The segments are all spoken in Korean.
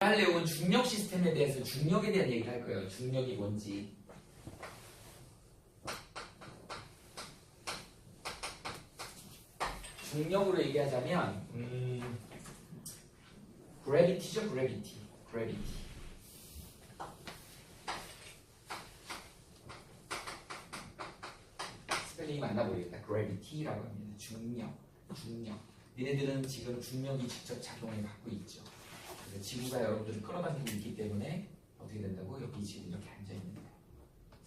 할 내용은 중력 시스템에 대해서 중력에 대한 얘기를 할 거예요. 중력이 뭔지. 중력으로 얘기하자면 gravity죠, gravity. 스펠링이 맞나 모르겠다. gravity라고 합니다. 중력. 니네들은 지금 중력이 직접 작용을 받고 있죠. 그래서 지구가 여러분들을 끌어당기고 있기 때문에 어떻게 된다고? 여기 지금 이렇게 앉아 있는 거예요.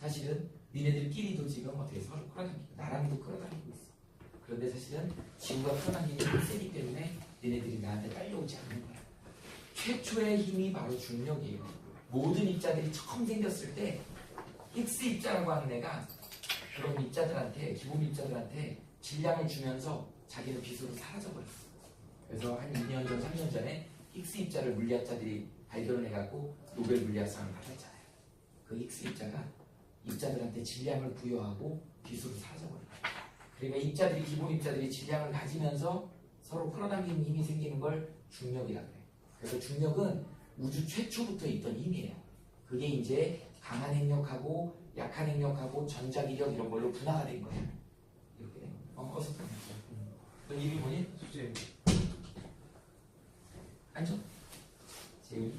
사실은 니네들끼리도 지금 어떻게 서로 끌어당기고 나랑도 끌어당기고 있어. 그런데 사실은 지구가 끌어당기는 힘이 세기 때문에 니네들이 나한테 딸려오지 않는 거야. 최초의 힘이 바로 중력이에요. 모든 입자들이 처음 생겼을 때 힉스 입자라고 하는 애가 그런 입자들한테, 기본 입자들한테 질량을 주면서 자기는 빛으로 사라져버렸어. 그래서 한 2년 전, 3년 전에 힉스 입자를 물리학자들이 발견을 해갖고 노벨 물리학상을 받았잖아요. 그 힉스 입자가 입자들한테 질량을 부여하고 빛으로 사라져버려요. 그러니까 입자들이, 기본 입자들이 질량을 가지면서 서로 끌어당기는 힘이 생기는 걸 중력이라고 해요. 그래서 중력은 우주 최초부터 있던 힘이에요. 그게 이제 강한 핵력하고 약한 핵력하고 전자기력 이런 걸로 분화가 된 거예요. 이렇게 된 거예요. 어서 너 이름이 뭐니? 수재. 앉아. 재훈이.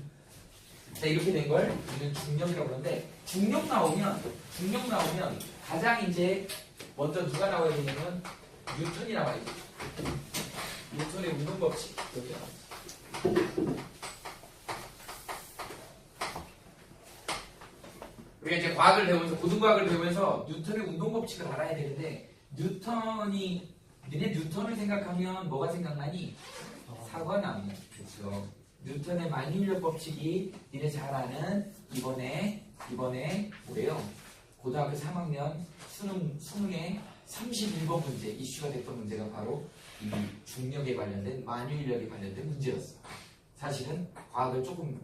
자, 이렇게 된 걸 우리는 중력이라고 그러는데 중력 나오면 가장 이제 먼저 누가 나와야 되냐면 뉴턴이 나와야지. 뉴턴의 운동 법칙. 여기 나와야지. 우리가 이제 과학을 배우면서, 고등과학을 배우면서 뉴턴의 운동 법칙을 알아야 되는데, 니네 뉴턴을 생각하면 뭐가 생각나니? 사과나무. 그렇죠. 뉴턴의 만유인력 법칙이 니네 잘 아는 이번에 뭐예요? 고등학교 3학년 수능의 31번 문제, 이슈가 됐던 문제가 바로 이 중력에 관련된, 만유인력에 관련된 문제였어. 사실은 과학을 조금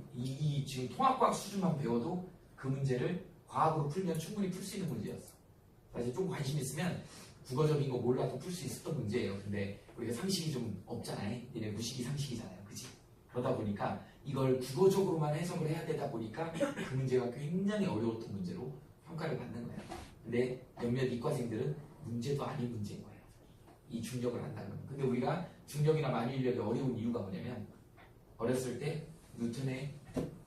지금 통합과학 수준만 배워도 그 문제를 과학으로 풀면 충분히 풀 수 있는 문제였어. 사실 좀 관심 있으면 국어적인 거 몰라도 풀 수 있었던 문제예요. 근데 우리가 상식이 좀 없잖아요. 얘네 무식이 상식이잖아요. 그치? 그러다 보니까 이걸 국어적으로만 해석을 해야 되다 보니까 그 문제가 굉장히 어려웠던 문제로 평가를 받는 거예요. 근데 몇몇 이과생들은 문제도 아닌 문제인 거예요. 이 중력을 한다는. 근데 우리가 중력이나 만유인력이 어려운 이유가 뭐냐면 어렸을 때 뉴턴의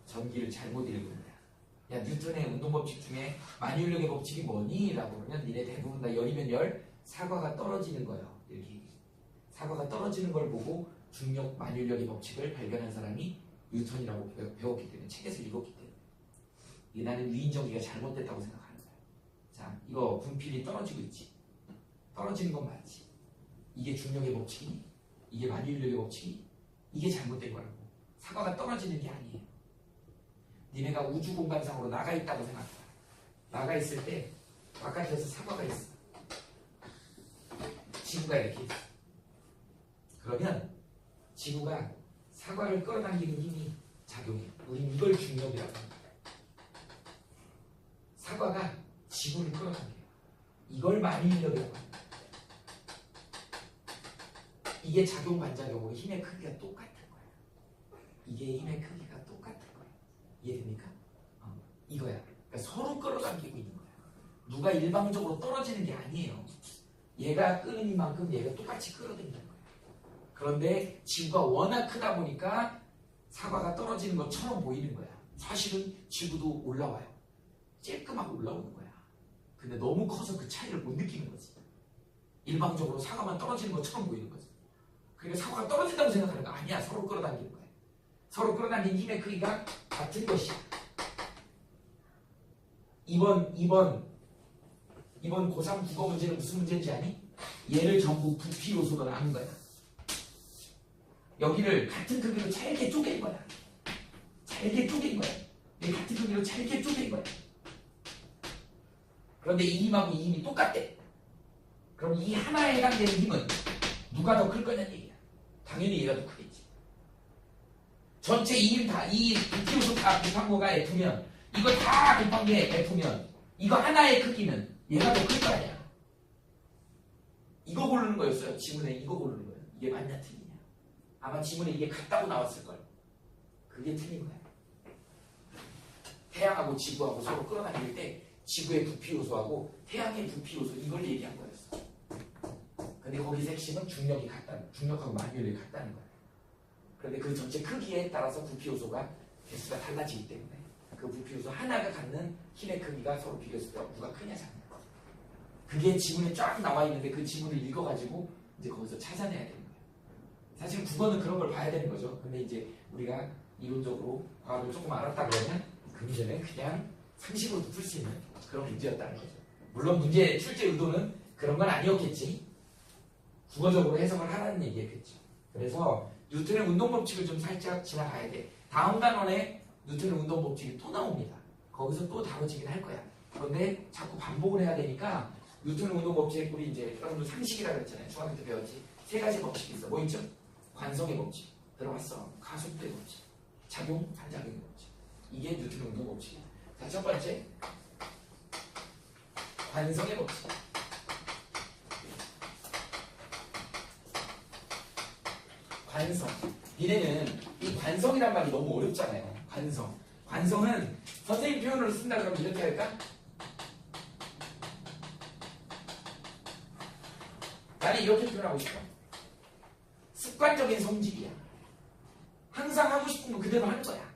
전기를 잘못 읽은 거야. 야, 뉴턴의 운동법칙 중에 만유인력의 법칙이 뭐니? 라고 그러면 니네 대부분 다 열이면 열, 사과가 떨어지는 거예요. 이렇게 사과가 떨어지는 걸 보고 중력 만유인력의 법칙을 발견한 사람이 뉴턴이라고 배웠기 때문에, 책에서 읽었기 때문에 이게 나는 위인전기가 잘못됐다고 생각하는 거야. 자, 이거 분필이 떨어지고 있지. 떨어지는 건 맞지. 이게 중력의 법칙이니? 이게 만유인력의 법칙이니? 이게 잘못된 거라고. 사과가 떨어지는 게 아니에요. 니네가 우주 공간상으로 나가 있다고 생각해. 나가 있을 때 바깥에서 사과가 있어. 지구가 이렇게 있어. 그러면 지구가 사과를 끌어당기는 힘이 작용해. 우린 이걸 중력이라고 합니다. 사과가 지구를 끌어당겨요. 이걸 만유인력이라고 합니다. 이게 작용 반작용으로 힘의 크기가 똑같은 거야. 이게 힘의 크기가 똑같은 거야. 이해됩니까? 이거야. 그러니까 서로 끌어당기고 있는 거야. 누가 일방적으로 떨어지는 게 아니에요. 얘가 끄는 이만큼 얘가 똑같이 끌어당기는 거야. 그런데 지구가 워낙 크다 보니까 사과가 떨어지는 것처럼 보이는 거야. 사실은 지구도 올라와요. 쬐끔하고 올라오는 거야. 근데 너무 커서 그 차이를 못 느끼는 거지. 일방적으로 사과만 떨어지는 것처럼 보이는 거지. 그러니까 사과가 떨어진다고 생각하는 거 아니야. 서로 끌어당기는 거야. 서로 끌어당기는 힘의 크기가 같은 것이야. 이번 고3 국어 문제는 무슨 문제인지 아니? 얘를 전부 부피 요소로 나눈 거야. 여기를 같은 크기로 잘게 쪼갠 거야. 잘게 쪼갠 거야. 얘 같은 크기로 잘게 쪼갠 거야. 그런데 이 힘하고 이 힘이 똑같대. 그럼 이 하나에 해당되는 힘은 누가 더 클 거냐는 얘기야. 당연히 얘가 더 크겠지. 전체 이 힘 다, 이 부피 요소 다 곱한 거가 F면, 이거 다 곱한 게 F면, 이거 하나의 크기는 얘가 더 클 거 아니야. 이거 고르는 거였어요. 지문에 이거 고르는 거예요. 이게 맞냐 틀리냐. 아마 지문에 이게 같다고 나왔을걸. 그게 틀린 거야. 태양하고 지구하고 서로 끌어당길 때 지구의 부피 요소하고 태양의 부피 요소 이걸 얘기한 거였어. 근데 거기서 핵심은 중력이 같다는, 중력하고 만유력이 같다는 거야. 그런데 그 전체 크기에 따라서 부피 요소가 개수가 달라지기 때문에 그 부피 요소 하나가 갖는 힘의 크기가 서로 비교했을 때 누가 크냐 작냐. 그게 지문에 쫙 나와 있는데 그 지문을 읽어가지고 이제 거기서 찾아내야 되는 거예요. 사실 국어는 그런 걸 봐야 되는 거죠. 근데 이제 우리가 이론적으로 과학을 조금 알았다 그러면 그 문제는 그냥 상식으로도 풀 수 있는 그런 문제였다는 거죠. 물론 문제의 출제 의도는 그런 건 아니었겠지. 국어적으로 해석을 하라는 얘기였겠죠. 그래서 뉴턴의 운동 법칙을 좀 살짝 지나가야 돼. 다음 단원에 뉴턴의 운동 법칙이 또 나옵니다. 거기서 또 다뤄지긴 할 거야. 그런데 자꾸 반복을 해야 되니까 뉴턴의 운동 법칙 우리 이제 여러분들 상식이라 그랬잖아요. 중학교 때 배웠지. 세 가지 법칙이 있어. 뭐 있죠? 관성의 법칙 들어봤어. 가속도의 법칙, 작용, 반작용의 법칙. 이게 뉴턴의 운동 법칙이야. 자, 첫 번째 관성의 법칙. 관성. 니네는 이 관성이란 말이 너무 어렵잖아요. 관성. 관성은 선생님 표현으로 쓴다 그러면 이렇게 할까? 나는 이렇게 표현하고 싶어. 습관적인 성질이야. 항상 하고 싶은 거 그대로 하는 거야.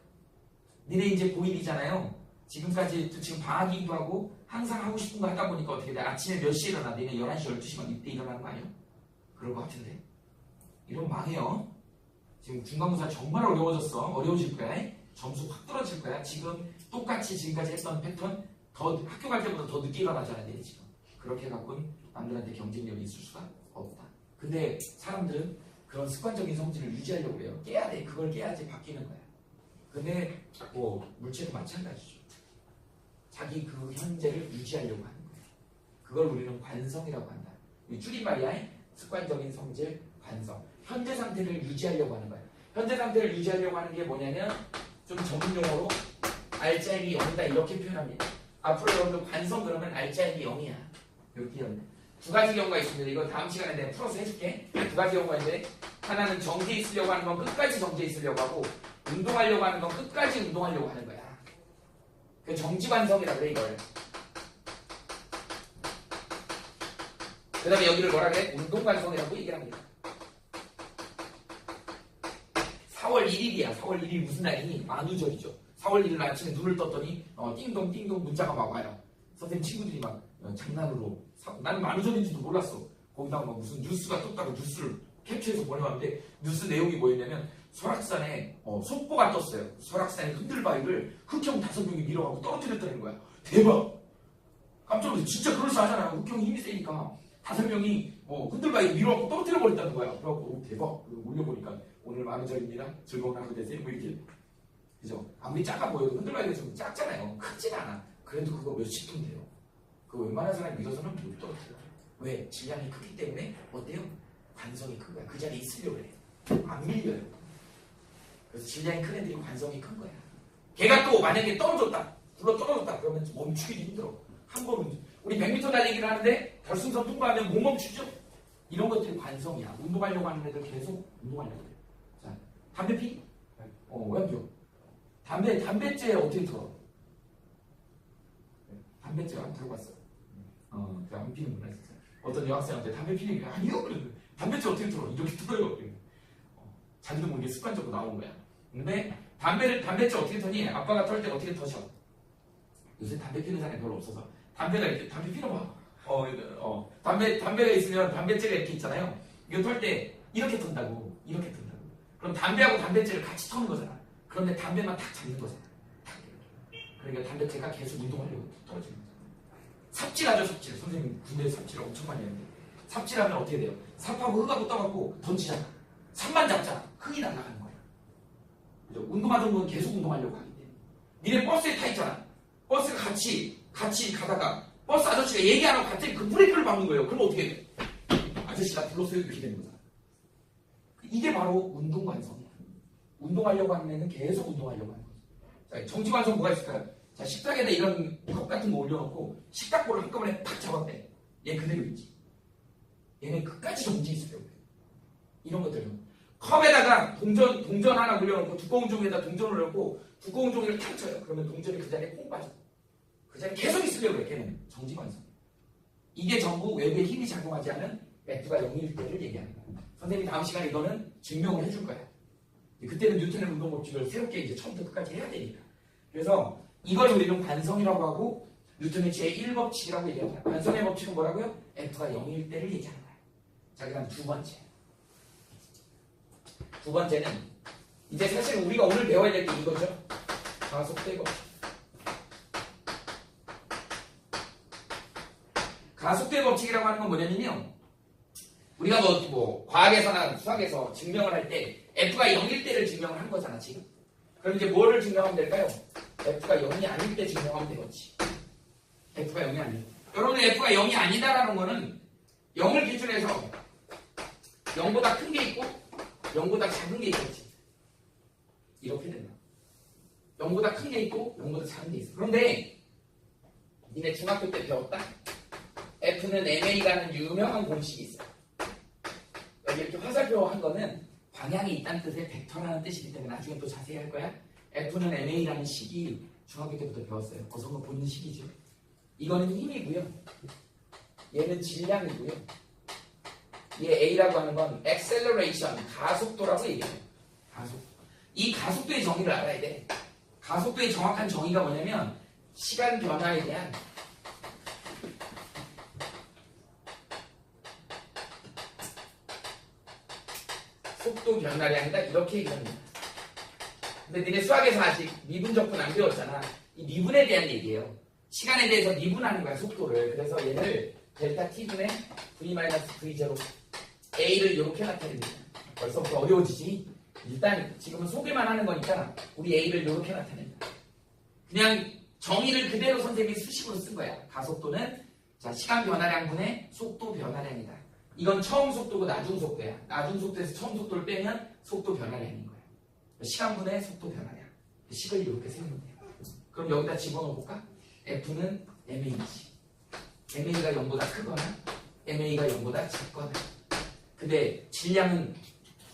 니네 이제 고1이잖아요. 지금까지 지금 방학이기도 하고 항상 하고 싶은 거 하다 보니까 어떻게 돼? 아침에 몇 시에 일어나? 니네 11시, 12시 막 이때 일어나는 거 아니야? 그럴 것 같은데. 이러면 망해요. 지금 중간고사 정말 어려워졌어. 어려워질 거야. 점수 확 떨어질 거야. 지금 똑같이 지금까지 했던 패턴 더 학교 갈 때보다 더 늦게 일어나잖아. 니네 지금. 그렇게 해갖고는 남들한테 경쟁력이 있을 수가 없다. 근데 사람들은 그런 습관적인 성질을 유지하려고 해요. 깨야 돼. 그걸 깨야지 바뀌는 거야. 근데 뭐 물체도 마찬가지죠. 자기 그 현재를 유지하려고 하는 거야. 그걸 우리는 관성이라고 한다. 이 줄임말이야. 습관적인 성질, 관성. 현재 상태를 유지하려고 하는 거야. 현재 상태를 유지하려고 하는 게 뭐냐면 좀 전문 용어로 알짜임이 0이다 이렇게 표현합니다. 앞으로 여러분들 관성 그러면 알짜임이 0이야. 이렇게 연대. 두 가지 경우가 있습니다. 이거 다음 시간에 내가 풀어서 해줄게. 두 가지 경우가 있는데 하나는 정지에 있으려고 하는 건 끝까지 정지에 있으려고 하고 운동하려고 하는 건 끝까지 운동하려고 하는 거야. 그 정지관성이라 그래 이걸. 그 다음에 여기를 뭐라 그래? 운동관성이라고 얘기를 합니다. 4월 1일이야. 4월 1일 무슨 날이니? 만우절이죠. 4월 1일 아침에 눈을 떴더니 띵동 띵동 문자가 막 와요. 선생님 친구들이 막 장난으로 나는 만우절인지도 몰랐어. 거기다가 막 무슨 뉴스가 떴다고 뉴스를 캡처해서 보내왔는데 뉴스 내용이 뭐였냐면 설악산에 속보가 떴어요. 설악산의 흔들바위를 흑형 5명이 밀어가고 떨어뜨렸다는 거야. 대박! 깜짝 놀랐어. 진짜 그럴싸하잖아. 흑형이 힘이 세니까 5명이 흔들바위 밀어가고 떨어뜨려버렸다는 거야. 그래갖고 대박! 올려보니까 오늘 만우절입니다. 즐거운 하루 되세요. 뭐 이렇게. 그죠? 아무리 작아 보여도 흔들바위가 좀 작잖아요. 크진 않아. 그래도 그거 몇십 톤 돼요. 그거 웬만한 사람이 믿어서는 못 떨어뜨려요. 왜? 질량이 크기 때문에 어때요? 관성이 큰 거야. 그 자리에 있으려고 그래. 안 밀려요. 그래서 질량이 큰 애들이 관성이 큰 거야. 걔가 또 만약에 떨어졌다. 굴러 떨어졌다. 그러면 멈추기 힘들어. 한 번은 우리 100m 달리기를 하는데 결승선 통과하면 못 멈추죠? 이런 것들이 관성이야. 운동하려고 하는 애들 계속 운동하려고 해. 자, 담배 피? 왜 안 피워? 담배째 어떻게 털어? 담배째 안 들어봤어. 안 피는구나 진짜. 어떤 여학생한테 담배 피는 게 아니요. 그러는데 담배째 어떻게 털어? 이렇게 털어요. 자기도 모르게 습관적으로 나온 거야. 근데 담배째 어떻게 터니? 아빠가 털 때 어떻게 터셔? 요새 담배 피는 사람이 별로 없어서 담배가 이렇게 담배 피워봐. 담배가 있으면 담배째가 이렇게 있잖아요. 이거 털 때 이렇게 턴다고. 이렇게 턴다고. 그럼 담배하고 담배째를 같이 터는 거잖아. 그런데 담배만 탁 잡는 거잖아. 탁 이렇게. 그러니까 담배째가 계속 운동하려고 떨어지는 거잖아. 삽질하죠, 삽질. 선생님 군대에서 삽질을 엄청 많이 했는데 삽질하면 어떻게 돼요? 삽하고 흙하고 떠갖고 던지잖아. 삽만 잡잖아. 흙이 날아가는 거야. 그죠? 운동하던 건 계속 운동하려고 하기 때문에. 니네 버스에 타 있잖아. 버스가 같이 가다가 버스 아저씨가 얘기 안 하고 갑자기 그 브레이크를 밟는 거예요. 그럼 어떻게 돼? 아저씨가 불렀어요. 이렇게 되는 거잖아. 이게 바로 운동관성이야. 운동하려고 하는 애는 계속 운동하려고 하는 거죠. 자, 정지관성 뭐가 있을까요? 자, 식탁에다 이런 컵 같은 거 올려놓고 식탁볼을 한꺼번에 탁 잡았대. 얘 그대로 있지. 얘는 끝까지 정지해 있으려고 해. 이런 것들은 컵에다가 동전 하나 올려놓고 두꺼운 종이에다 동전을 올려놓고 두꺼운 종이를 탁 쳐요. 그러면 동전이 그 자리에 콩 빠져. 그 자리에 계속 있으려고 해. 걔는 정지관성. 이게 전부 외부의 힘이 작용하지 않은 F가 0일 때를 얘기하는 거야. 선생님이 다음 시간에 이거는 증명을 해줄 거야. 그때는 뉴턴의 운동 법칙을 새롭게 이제 처음부터 끝까지 해야 되니까. 그래서 이걸 우리는 관성이라고 하고 뉴턴의 제1법칙이라고 얘기합니다. 관성의 법칙은 뭐라고요? F가 0일 때를 얘기하는 거야. 자, 그 다음 두 번째. 두 번째는 이제 사실 우리가 오늘 배워야 될 게 이거죠. 가속도의 법칙. 가속도의 법칙이라고 하는 건 뭐냐면요. 우리가 뭐 과학에서나 수학에서 증명을 할 때 F가 0일 때를 증명을 한 거잖아 지금. 그럼 이제 뭐를 증명하면 될까요? F가 0이 아닐 때 증명하면 되겠지. F가 0이 아니에요. 여러분 F가 0이 아니다라는 거는 0을 기준해서 0보다 큰 게 있고 0보다 작은 게 있겠지. 이렇게 된다. 0보다 큰 게 있고 0보다 작은 게 있어. 그런데 니네 중학교 때 배웠다? F는 MA라는 유명한 공식이 있어. 여기 이렇게 화살표 한 거는 방향이 있다는 뜻의 벡터라는 뜻이기 때문에 나중에 또 자세히 할 거야. F는 MA라는 식이 중학교 때부터 배웠어요. 어서 한번 보는 식이죠. 이거는 힘이고요. 얘는 질량이고요. 얘 A라고 하는 건 acceleration, 가속도라고 얘기해요. 가속. 이 가속도의 정의를 알아야 돼. 가속도의 정확한 정의가 뭐냐면 시간 변화에 대한 속도 변화량이다 이렇게 얘기합니다. 근데 니네 수학에서 아직 미분적분 안 배웠잖아. 이 미분에 대한 얘기예요. 시간에 대해서 미분하는 거야 속도를. 그래서 얘를 델타 t분의 v-v0 a를 이렇게 나타냅니다. 벌써부터 어려워지지? 일단 지금은 소개만 하는 거니까 우리 a를 이렇게 나타냅니다. 그냥 정의를 그대로 선생님이 수식으로 쓴 거야. 가속도는 자 시간 변화량분의 속도 변화량이다. 이건 처음 속도고 나중 속도야. 나중 속도에서 처음 속도를 빼면 속도 변화량인 거야. 시간분의 속도 변화량. 식을 이렇게 세우면 돼요. 그럼 여기다 집어넣어볼까? F는 MA지. MA가 0보다 크거나 MA가 0보다 작거나. 근데 질량은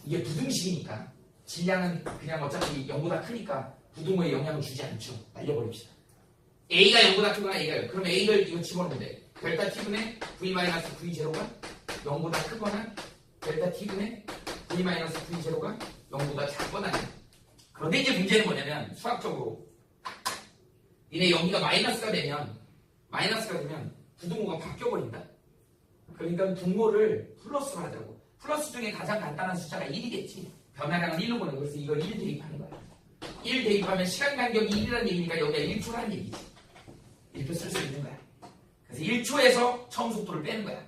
이게 부등식이니까 질량은 그냥 어차피 0보다 크니까 부등호에 영향을 주지 않죠. 날려버립시다. A가 0보다 크거나 A가 0. 그럼 A를 이거 집어넣으면 돼. 델타 T분의 V-V0가 0보다 크거나 델타 T분의 V-V0가 0보다 작거나. 그런데 이제 문제는 뭐냐면 수학적으로 니네 여기가 마이너스가 되면 부등호가 바뀌어버린다. 그러니까 분모를 플러스로 하자고. 플러스 중에 가장 간단한 숫자가 1이겠지. 변화량은 1로 보는 거야. 그래서 이걸 1 대입하는 거야. 1 대입하면 시간 간격이 1이라는 얘기니까 여기가 1초라는 얘기지. 이렇게 쓸 수 있는 거야. 그래서 1초에서 처음 속도를 빼는 거야.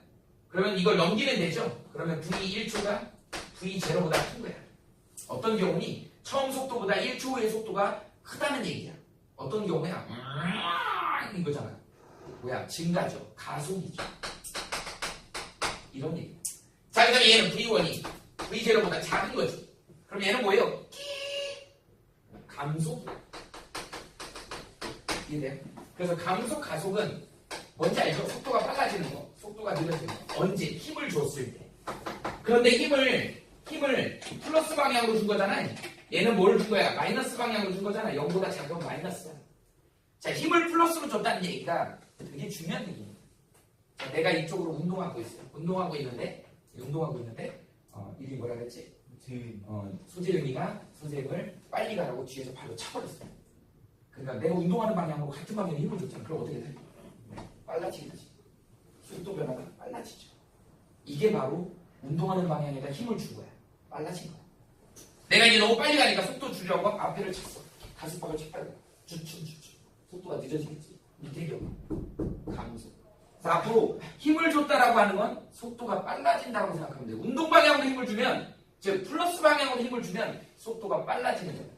그러면 이걸 넘기면 되죠. 그러면 V1초가 V0보다 큰 거야. 어떤 경우니 처음 속도보다 1초 후의 속도가 크다는 얘기야. 어떤 경우야? 이거잖아. 뭐야? 증가죠. 가속이죠. 이런 얘기. 자, 그 다음에 얘는 V1이 V0보다 작은 거지. 그럼 얘는 뭐예요? 감속. 이해돼요? 그래서 감속, 가속은 뭔지 알죠? 속도가 빨라지는 거, 속도가 느려지는 거. 언제? 힘을 줬을 때. 그런데 힘을 플러스 방향으로 준 거잖아. 얘는 뭘 준 거야? 마이너스 방향으로 준 거잖아. 0보다 작은 마이너스야. 자, 힘을 플러스로 줬다는 얘기가 되게 중요한 얘기예요. 자, 내가 이쪽으로 운동하고 있어요. 운동하고 있는데 이름이 뭐라 그랬지? 소재윤이가 선생님을 빨리 가라고 뒤에서 발로 차버렸어요. 그러니까 내가 운동하는 방향으로 같은 방향에 힘을 줬잖아. 그럼 어떻게 돼? 빨라지겠지. 속도 변화가 빨라지죠. 이게 바로 운동하는 방향에다 힘을 준 거야. 빨라진 거야. 내가 이제 너무 빨리 가니까 속도 줄이려고 앞에를 찼어. 가슴팍을 쳤다고. 주춤. 속도가 늦어지겠지. 밑에 경우 감속. 앞으로 힘을 줬다라고 하는 건 속도가 빨라진다고 생각하면 돼요. 운동 방향으로 힘을 주면, 즉 플러스 방향으로 힘을 주면 속도가 빨라지는 거예요.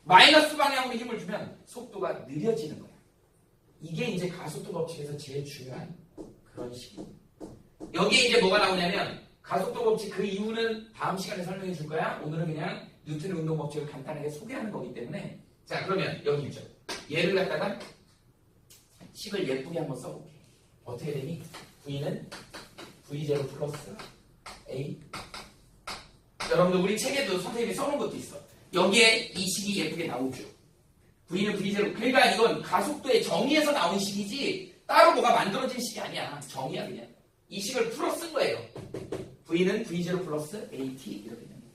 마이너스 방향으로 힘을 주면 속도가 느려지는 거예요. 이게 이제 가속도 법칙에서 제일 중요한 그런 식입니다. 여기에 이제 뭐가 나오냐면 가속도 법칙 그 이유는 다음 시간에 설명해 줄 거야. 오늘은 그냥 뉴턴의 운동 법칙을 간단하게 소개하는 거기 때문에. 자, 그러면 여기 있죠. 얘를 갖다가 식을 예쁘게 한번 써볼게. 어떻게 되니? V는 V0 플러스 A 여러분들 우리 책에도 선생님이 써놓은 것도 있어. 여기에 이 식이 예쁘게 나오죠. V는 V0. 그러니까 이건 가속도의 정의에서 나온 식이지 따로 뭐가 만들어진 식이 아니야. 정의야 그냥. 이 식을 풀어 쓴 거예요. V는 V0 플러스 AT 이렇게 됩니다.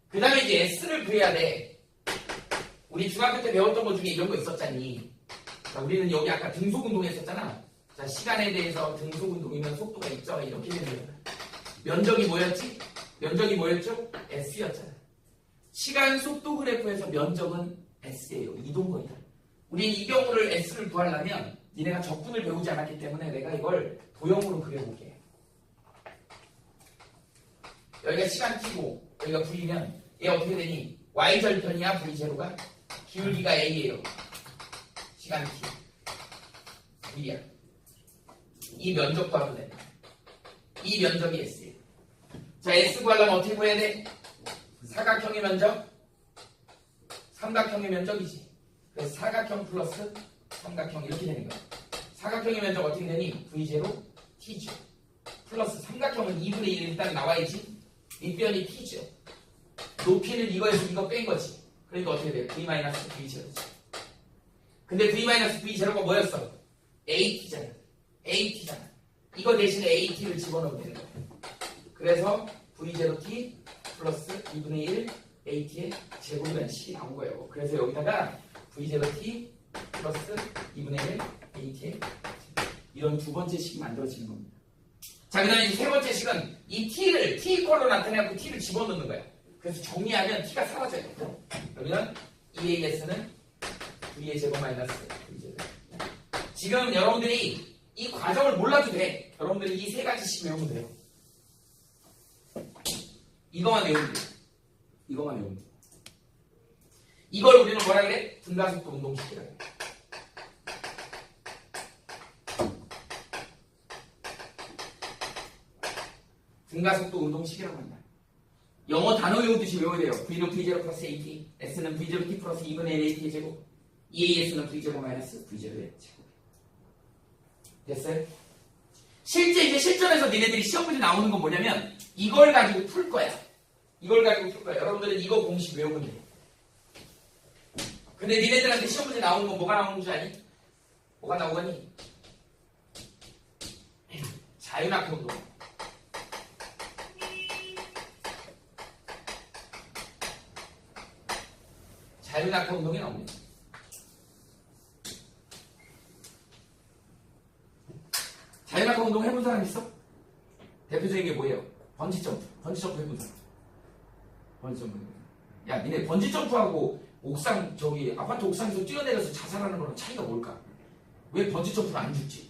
그 다음에 이제 S를 구해야 돼. 우리 중학교 때 배웠던 것 중에 이런 거 있었잖니. 자, 우리는 여기 아까 등속운동 했었잖아. 자, 시간에 대해서 등속운동이면 속도가 있죠. 이렇게 되는 거야. 면적이 뭐였지? 면적이 뭐였죠? S였잖아. 시간 속도 그래프에서 면적은 S예요. 이동거리다. 우린 이 경우를 S를 구하려면 니네가 적분을 배우지 않았기 때문에 내가 이걸 도형으로 그려볼게. 여기가 시간 T고 여기가 V면 얘 어떻게 되니? Y절편이야 V0가? 기울기가 A예요. 시간 T. V야. 이 면적 구하면 돼. 이 면적이 S예요. 자, S 구하려면 어떻게 구해야 돼? 사각형의 면적, 삼각형의 면적이지. 그래서 사각형 플러스 삼각형 이렇게 되는 거야. 사각형의 면적 어떻게 되니? V0 T죠. 플러스 삼각형은 2분의 1 일단 나와야지. 밑변이 T죠. 높이는 이거에서 이거 뺀 거지. 그러니까 어떻게 돼? V-V0지. 근데 V-V0가 뭐였어? AT잖아. AT잖아. 이거 대신에 AT를 집어넣으면 되는 거야. 그래서 V0T 플러스 2분의 1 AT의 제곱이라는 식이 나온 거예요. 그래서 여기다가 V0T 플러스 2분의 1 AT의 이런 두 번째 식이 만들어지는 겁니다. 자, 그 다음에 이 세 번째 식은 이 T를 T 이퀄로 나타내고 T를 집어넣는 거야. 그래서 정리하면 T가 사라져요. 그러면 EAS는 V의 제곱 마이너스 V제곱. 지금 여러분들이 이 과정을 몰라도 돼. 여러분들이 이 세 가지씩 외우면 돼요. 이거만 외우면 돼. 이거만 외우면 돼. 이걸 우리는 뭐라 그래? 등가속도 운동식이라 그래. 등가속도 운동식이라고 한다. 영어 단어 외우듯이 외워야 돼요. V는 V0 플러스 AT, S는 V0T 플러스 2분의 1 AT의 제곱, EAS는 V0 마이너스 V0의 제곱. 됐어요? 실제 이제 실전에서 니네들이 시험 문제 나오는 건 뭐냐면 이걸 가지고 풀 거야. 이걸 가지고 풀 거야. 여러분들은 이거 공식 외우면 돼. 근데 니네들한테 시험 문제 나오는 건 뭐가 나오는 줄 아니? 뭐가 나오니? 자유낙하 운동. 자유낙하 운동이 나옵니다. 자유낙하 운동 해본 사람 있어? 대표적인 게 뭐예요? 번지점프. 번지점프 해본 사람. 번지점프. 야, 니네 번지점프하고 옥상, 저기 아파트 옥상에서 뛰어내려서 자살하는 거랑 차이가 뭘까? 왜 번지점프는 안 죽지?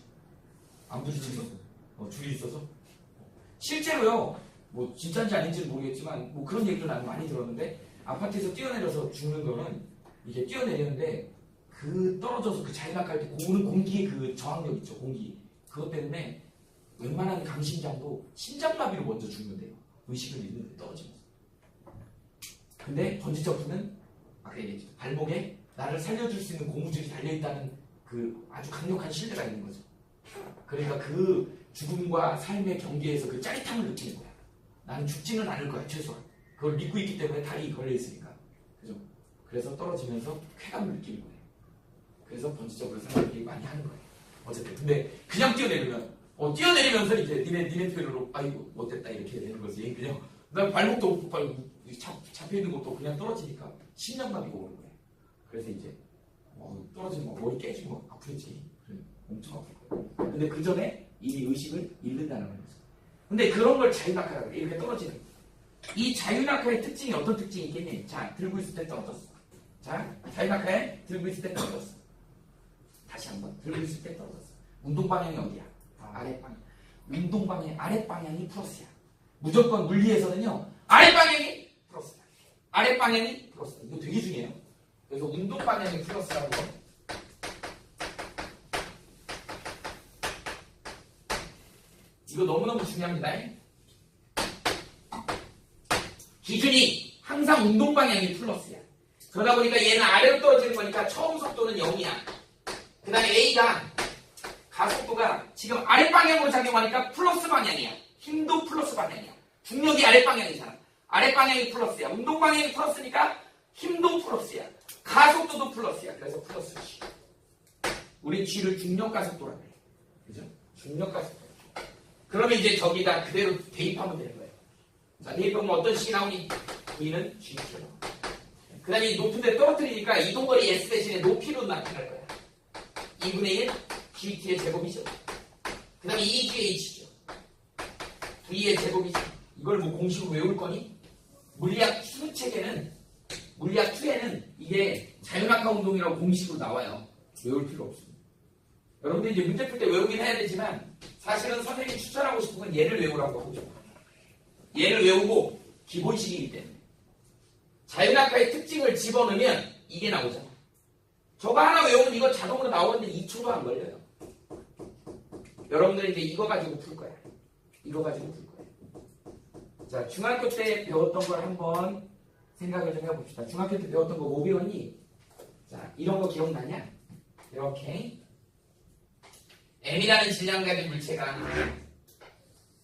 안 부딪혀서? 줄이 있어서? 실제로요, 뭐 진짜인지 아닌지는 모르겠지만 뭐 그런 얘기도 나는 많이 들었는데 아파트에서 뛰어내려서 죽는 거는 이게 뛰어내리는데 그 떨어져서 그 자유낙하할 때 오는 공기의 그 저항력 있죠, 공기. 그것 때문에 웬만한 강심장도 심장마비로 먼저 죽는데요. 의식을 잃는데 떨어지면서. 근데 번지점프는 아까 얘기했죠. 발목에 나를 살려줄 수 있는 고무줄이 달려있다는 그 아주 강력한 신뢰가 있는 거죠. 그러니까 그 죽음과 삶의 경계에서 그 짜릿함을 느끼는 거야. 나는 죽지는 않을 거야, 최소한. 그걸 믿고 있기 때문에 다리 걸려있으니까. 그죠? 그래서 떨어지면서 쾌감을 느끼는 거예요. 그래서 번지점프를 사람들이 많이 하는 거예요. 어쨌든. 근데 그냥 뛰어내리면, 뛰어내리면서 이제 니네 표현으로, 아이고, 못됐다, 이렇게 되는 거지. 그냥, 난 발목도 잡혀있는 것도 그냥 떨어지니까 심장마비가 오는 거예요. 그래서 이제, 떨어지면 머리 깨지고 아프겠지. 그래, 엄청 아플 거예요. 근데 그 전에 이미 의식을 잃는다는 거죠. 근데 그런 걸 자유낙하라고 그래. 이렇게 떨어지는 거예요. 이 자유낙하의 특징이 어떤 특징이 있겠니? 자, 들고 있을 때 떨어졌어. 자, 자유낙하에 들고 있을 때 떨어졌어. 다시 한번 들고 있을 때 떨어졌어. 운동 방향이 어디야? 아랫방향. 운동 방향 아랫방향이 플러스야. 무조건 물리에서는요. 아랫방향이 플러스다. 아랫방향이 플러스다. 이거 되게 중요해요. 그래서 운동 방향이 플러스라고. 이거 너무너무 중요합니다. 기준이 항상 운동 방향이 플러스야. 그러다 보니까 얘는 아래로 떨어지는 거니까 처음 속도는 0이야. 그 다음에 A가 가속도가 지금 아랫방향으로 작용하니까 플러스 방향이야. 힘도 플러스 방향이야. 중력이 아랫방향이잖아. 아래 방향이 플러스야. 운동 방향이 플러스니까 힘도 플러스야. 가속도도 플러스야. 그래서 플러스 G. 우리 G를 중력 가속도라고 해. 그죠? 중력 가속도. 그러면 이제 저기다 그대로 대입하면 되는 거예요. 자, 대입하면 어떤 식이 나오니? V는 GT로. 그 다음에 높은 데 떨어뜨리니까 이동거리 S 대신에 높이로 나타날 거야. 2분의 1 GT의 제곱이죠. 그 다음에 2GH죠. V의 제곱이죠. 이걸 뭐 공식으로 외울 거니? 물리학 2책에는, 물리학 2에는 이게 자연학과 운동이라고 공식으로 나와요. 외울 필요 없습니다. 여러분들 이제 문제 풀 때 외우긴 해야 되지만 사실은 선생님이 추천하고 싶은 건 얘를 외우라고 하죠. 얘를 외우고 기본식이기 때문에. 자연학과의 특징을 집어넣으면 이게 나오잖아. 저거 하나 외우면 이거 자동으로 나오는데 2초도 안 걸려요. 여러분들이 이제 이거 가지고 풀 거야. 이거 가지고 풀 거야. 자, 중학교 때 배웠던 걸 한번 생각을 좀 해봅시다. 중학교 때 배웠던 거 뭐 배웠니? 자, 이런 거 기억나냐? 이렇게 M이라는 질량 가진 물체가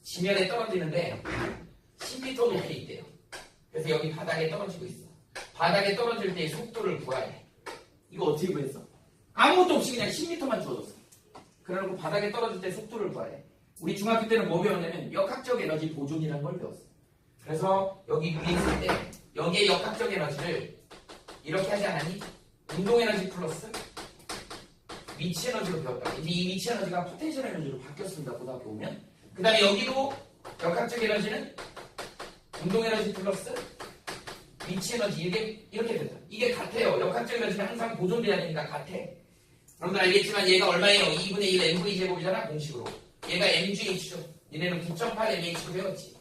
지면에 떨어지는데 10m 높이에 있대요. 그래서 여기 바닥에 떨어지고 있어. 바닥에 떨어질 때의 속도를 구하래. 이거 어떻게 구했어? 아무것도 없이 그냥 10m만 주어졌어. 그래놓고 바닥에 떨어질 때 속도를 구하래. 우리 중학교 때는 뭐 배웠냐면 역학적 에너지 보존이라는 걸 배웠어. 그래서 여기 위에 있을 때 여기에 역학적 에너지를 이렇게 하지 않았니? 운동 에너지 플러스 위치 에너지로 배웠다. 이제 이 위치 에너지가 포텐셜 에너지로 바뀌었습니다. 고등학교 오면. 그 다음에 여기도 역학적 에너지는 운동 에너지 플러스 위치 에너지 이렇게 된다. 이게 같아요. 역학적 에너지는 항상 보존돼야 되니까 같아. 여러분들 알겠지만 얘가 얼마예요? 2분의 1 mv 제곱이잖아 공식으로. 얘가 mgh죠. 얘네는 9.8 mh로 배웠지.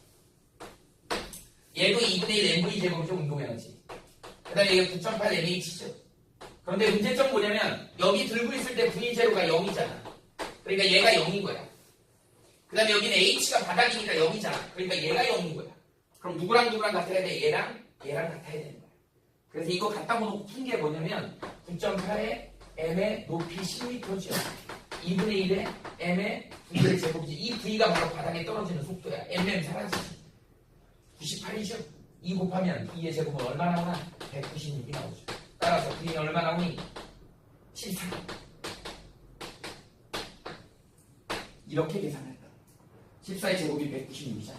얘도 2분의 1 mv 제곱이죠. 운동 에너지. 그 다음에 얘가 9.8 mh죠. 그런데 문제점 뭐냐면 여기 들고 있을 때 V0가 0이잖아. 그러니까 얘가 0인 거야. 그 다음에 여기는 H가 바닥이니까 0이잖아. 그러니까 얘가 0인 거야. 그럼 누구랑 같아야 돼? 얘랑 같아야 되는 거야. 그래서 이거 갖다 놓고 푼 게 뭐냐면 9.8에 M의 높이 10m죠. 2분의 1에 M의 V의 제곱이지. 이 V가 바로 바닥에 떨어지는 속도야. MM 사라지지. 98이죠. 2 곱하면 V의 제곱은 얼마 나오나? 196이 나오죠. 따라서 V는 얼마 나오니? 14. 이렇게 계산했다. 14의 제곱이 196이잖아.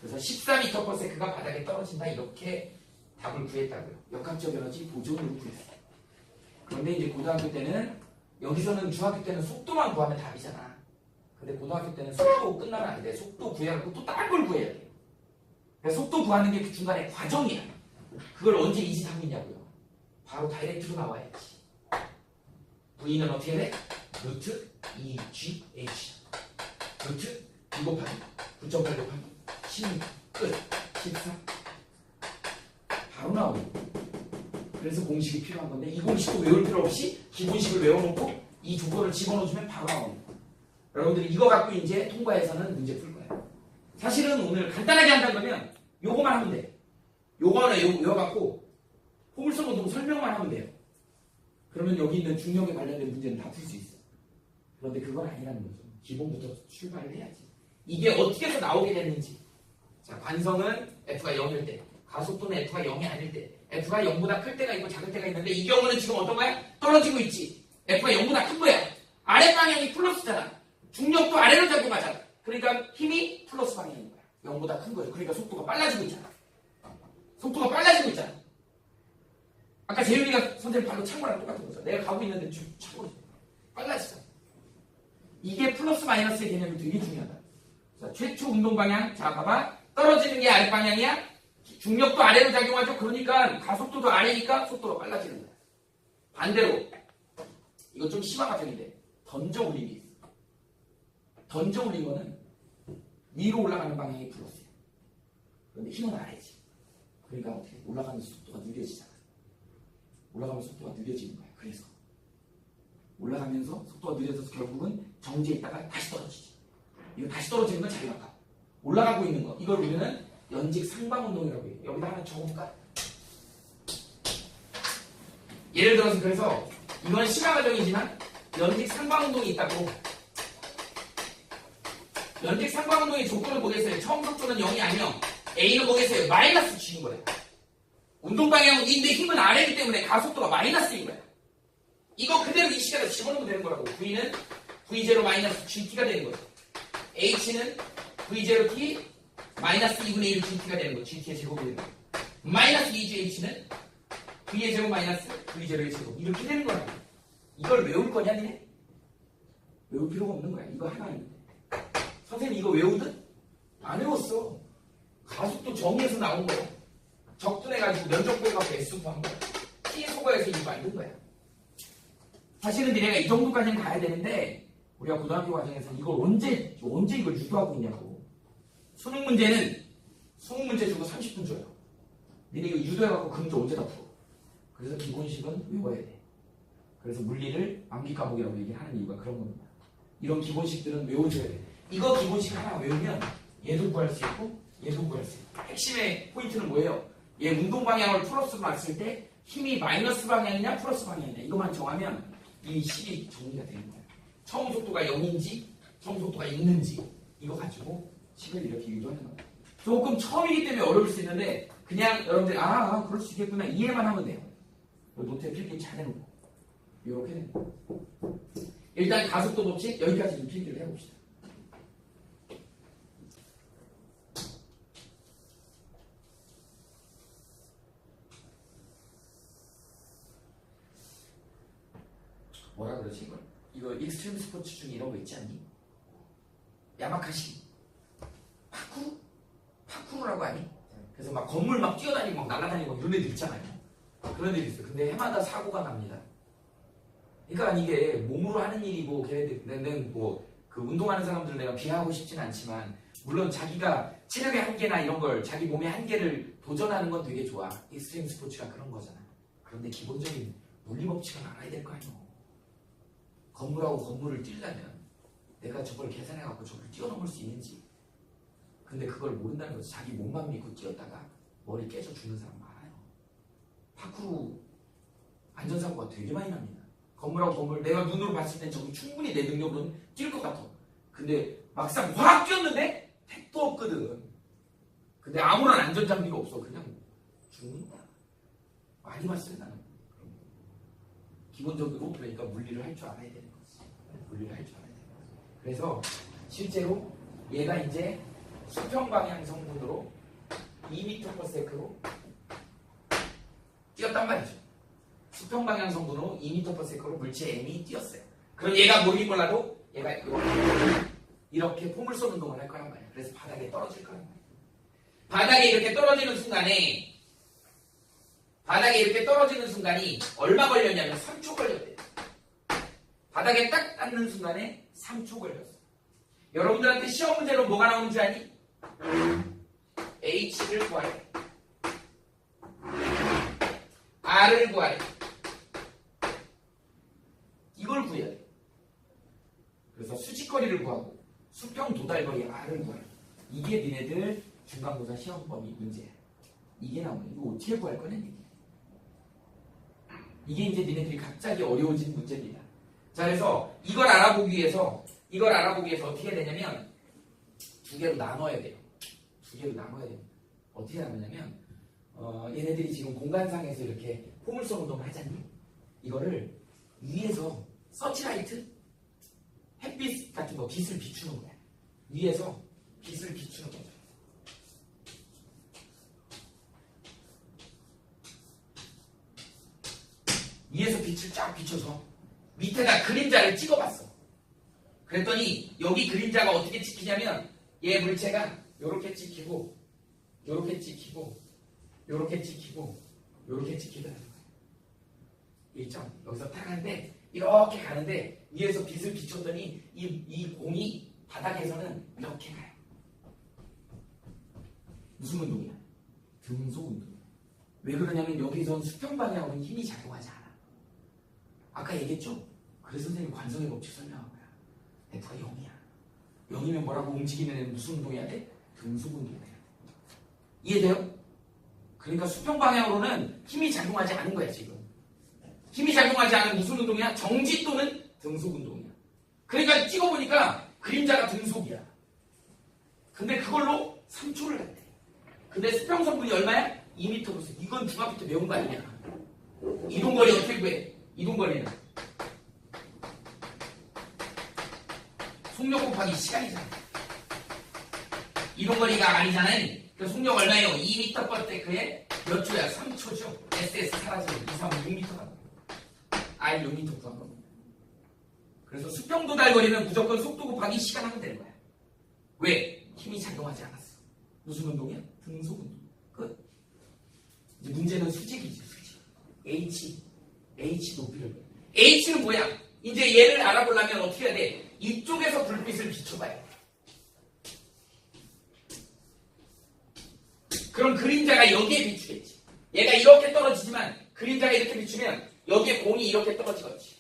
그래서 14m/s가 바닥에 떨어진다. 이렇게 답을 구했다고요. 역학적 에너지 보존으로 구했어. 그런데 이제 고등학교 때는 여기서는 중학교 때는 속도만 구하면 답이잖아. 근데 고등학교 때는 속도 끝나면 안 돼. 속도 구해야 하고 또 다른 걸 구해야 돼. 그래서 속도 구하는 게 그 중간에 과정이야. 그걸 언제 이지하고 있냐고요. 바로 다이렉트로 나와야지. V는 어떻게 돼? 루트 2GH. 루트 2 곱하기 9.8 곱하기 16 끝. 14. 바로 나오고. 그래서 공식이 필요한 건데 이 공식도 외울 필요 없이 기본식을 외워놓고 이 조건을 집어넣어주면 바로 나오는 거예요. 여러분들이 이거 갖고 이제 통과해서는 문제 풀 거예요. 사실은 오늘 간단하게 한다는 거면 요거만 하면 돼. 요거는 외워갖고 포물선 운동 설명만 하면 돼요. 그러면 여기 있는 중력에 관련된 문제는 다 풀 수 있어. 그런데 그건 아니라는 거죠. 기본부터 출발을 해야지. 이게 어떻게 해서 나오게 됐는지. 자, 관성은 F가 0일 때, 가속도는 F가 0이 아닐 때, F가 0보다 클 때가 있고 작을 때가 있는데 이 경우는 지금 어떤 거야? 떨어지고 있지. F가 0보다 큰 거야. 아래 방향이 플러스잖아. 중력도 아래로 작용하잖아. 그러니까 힘이 플러스 방향인 거야. 0보다 큰 거죠. 그러니까 속도가 빨라지고 있잖아. 속도가 빨라지고 있잖아. 아까 재윤이가 선생님 발로 찬 거랑 똑같은 거죠. 내가 가고 있는데 차고 빨라지잖아. 이게 플러스 마이너스의 개념이 되게 중요하다. 자, 최초 운동 방향. 자, 봐봐. 떨어지는 게 아래 방향이야. 중력도 아래로 작용하죠. 그러니까 가속도도 아래니까 속도가 빨라지는 거야. 반대로 이거 좀 심한 과정인데 던져 올리기. 던져 올린 거는 위로 올라가는 방향이 플러스야. 그런데 힘은 아래지. 그러니까 어떻게 올라가는 속도가 느려지잖아. 올라가면 속도가 느려지는 거야. 그래서 올라가면서 속도가 느려져서 결국은 정지에 있다가 다시 떨어지지. 이거 다시 떨어지는 건 자기만큼. 올라가고 있는 거. 이걸 우리는 연직 상방 운동이라고 해요. 여기다 하나 적어볼까? 예를 들어서 그래서 이건 시간 과정이지만 연직 상방 운동이 있다고. 연직 상방 운동의 조건을 보겠어요. 처음 속도는 0이 아니요. A는 뭐겠어요? 마이너스 G인 거야. 운동 방향은 E인데 힘은 R이기 때문에 가속도가 마이너스인 거야. 이거 그대로 이 시간에 집어넣으면 되는 거라고. V는 V0 마이너스 GT가 되는 거야. H는 V0T 마이너스 2분의 1 GT가 되는 거야. GT의 제곱이 되는 거야. 마이너스 2GH는 V의 제곱 마이너스 V0의 제곱. 이렇게 되는 거야. 이걸 외울 거냐, 니네? 외울 필요가 없는 거야. 이거 하나인데. 선생님 이거 외우든? 안 외웠어. 가속도 정의에서 나온 거야. 적분해가지고 면적 구해갖고 S 구한 거야. T 소거해서 이거 만든 거야. 사실은 니네가 이 정도까지는 가야 되는데 우리가 고등학교 과정에서 이걸 언제 이걸 유도하고 있냐고. 수능 문제 주고 30분 줘요. 니네 이거 유도해갖고 금조 언제 다 풀어. 그래서 기본식은 외워야 돼. 그래서 물리를 암기 과목이라고 얘기하는 이유가 그런 겁니다. 이런 기본식들은 외워줘야 돼. 이거 기본식 하나 외우면 얘도 구할 수 있고 얘도 구할 수 있고. 핵심의 포인트는 뭐예요? 얘 운동 방향을 플러스로 놨을 때 힘이 마이너스 방향이냐 플러스 방향이냐 이것만 정하면 이 식이 정리가 되는 거예요. 처음 속도가 0인지 처음 속도가 있는지 이거 가지고 식을 이렇게 유도하는 거예요. 조금 처음이기 때문에 어려울 수 있는데 그냥 여러분들이 그럴 수 있겠구나 이해만 하면 돼요. 노트에 필기 잘 해놓고 이렇게 되는 거예요. 일단 가속도 법칙 여기까지 좀 필기를 해봅시다. 뭐라 그러지 이걸? 이거 익스트림 스포츠 중에 이런 거 있지 않니? 야마카시 파쿠르라고 하니? 그래서 막 건물 막 뛰어다니고 막 날아다니고 이런 애들 있잖아요. 그런 애들 있어요. 근데 해마다 사고가 납니다. 그러니까 이게 몸으로 하는 일이고 걔네들은 뭐 그 운동하는 사람들 내가 비하하고 싶진 않지만 물론 자기가 체력의 한계나 이런 걸 자기 몸의 한계를 도전하는 건 되게 좋아. 익스트림 스포츠가 그런 거잖아. 그런데 기본적인 물리 법칙은 알아야 될 거 아니에요. 건물하고 건물을 뛰려면 내가 저걸 계산해갖고 저걸 뛰어넘을 수 있는지. 근데 그걸 모른다는 거지. 자기 몸만 믿고 뛰었다가 머리 깨져 죽는 사람 많아요. 파쿠르 안전사고가 되게 많이 납니다. 건물하고 건물 내가 눈으로 봤을 땐 저기 충분히 내 능력으로는 뛸 것 같아. 근데 막상 확 뛰었는데 택도 없거든. 근데 아무런 안전장비가 없어. 그냥 죽는 거야. 많이 봤어요 나는. 기본적으로 그러니까 물리를 할 줄 알아야 되는 거지. 물리를 할 줄 알아야 되는 거지. 그래서 실제로 얘가 이제 수평 방향 성분으로 2m/s로 뛰었단 말이죠. 수평 방향 성분으로 2m/s로 물체 M이 뛰었어요. 그럼 얘가 뭘인 몰라도 얘가 이렇게 포물선 운동을 할 거란 말이야. 그래서 바닥에 떨어질 거란 말이야. 바닥에 이렇게 떨어지는 순간이 얼마 걸렸냐면 3초 걸렸대요. 바닥에 딱 닿는 순간에 3초 걸렸어. 여러분들한테 시험 문제로 뭐가 나오는 줄 아니? H를 구하래. R을 구하래. 이걸 구해야 돼. 그래서 수직거리를 구하고 수평 도달거리 R을 구하래. 이게 니네들 중간고사 시험범위 문제야. 이게 나오는 이거 어떻게 구할 거냐 이게 이제 니네들이 갑자기 어려워진 문제입니다. 자, 그래서 이걸 알아보기 위해서 어떻게 해야 되냐면 두 개로 나눠야 돼요. 두 개로 나눠야 됩니다. 어떻게 나누냐면 얘네들이 지금 공간상에서 이렇게 포물선 운동을 하잖니? 이거를 위에서 서치라이트 햇빛 같은 거 빛을 비추는 거야. 위에서 빛을 비추는 거죠. 위에서 빛을 쫙 비춰서 밑에다 그림자를 찍어봤어. 그랬더니 여기 그림자가 어떻게 찍히냐면 얘 물체가 요렇게 찍히고 요렇게 찍히고 요렇게 찍히고 요렇게 찍히더라는 거예요. 일점 여기서 딱 하는데 이렇게 가는데 위에서 빛을 비췄더니 이 공이 바닥에서는 이렇게 가요. 무슨 운동이야? 등속 운동이야. 왜 그러냐면 여기선 수평 방향으로는 힘이 작용하지 않아. 아까 얘기했죠? 그래서 선생님 관성의 법칙 설명한 거야. F가 0이야. 0이면 뭐라고 움직이는 애는 무슨 운동해야 돼? 등속 운동해야 돼. 이해돼요? 그러니까 수평 방향으로는 힘이 작용하지 않은 거야 지금. 힘이 작용하지 않은 무슨 운동이야? 정지 또는 등속 운동이야. 그러니까 찍어보니까 그림자가 등속이야. 근데 그걸로 3초를 갔대. 근데 수평성분이 얼마야? 2m 플러스. 이건 중학교 때 배운 거 아니냐. 이동거리 어떻게 구해? 이동거리는 속력 곱하기 시간이잖아. 이동거리가 아니잖아요. 그 속력 얼마예요? 2m per second에 몇 초야? 3초죠. SS 사라지고 2, 3, 6m가 I 6m 구한 겁니다. 그래서 수평 도달거리는 무조건 속도 곱하기 시간 하면 되는 거야. 왜? 힘이 작용하지 않았어. 무슨 운동이야? 등속 운동. 끝. 이제 문제는 수직이지, 수직. H 높이를. H는 뭐야? 이제 얘를 알아보려면 어떻게 해야 돼? 이쪽에서 불빛을 비춰봐야 돼. 그럼 그림자가 여기에 비추겠지. 얘가 이렇게 떨어지지만 그림자가 이렇게 비추면 여기에 공이 이렇게 떨어지겠지.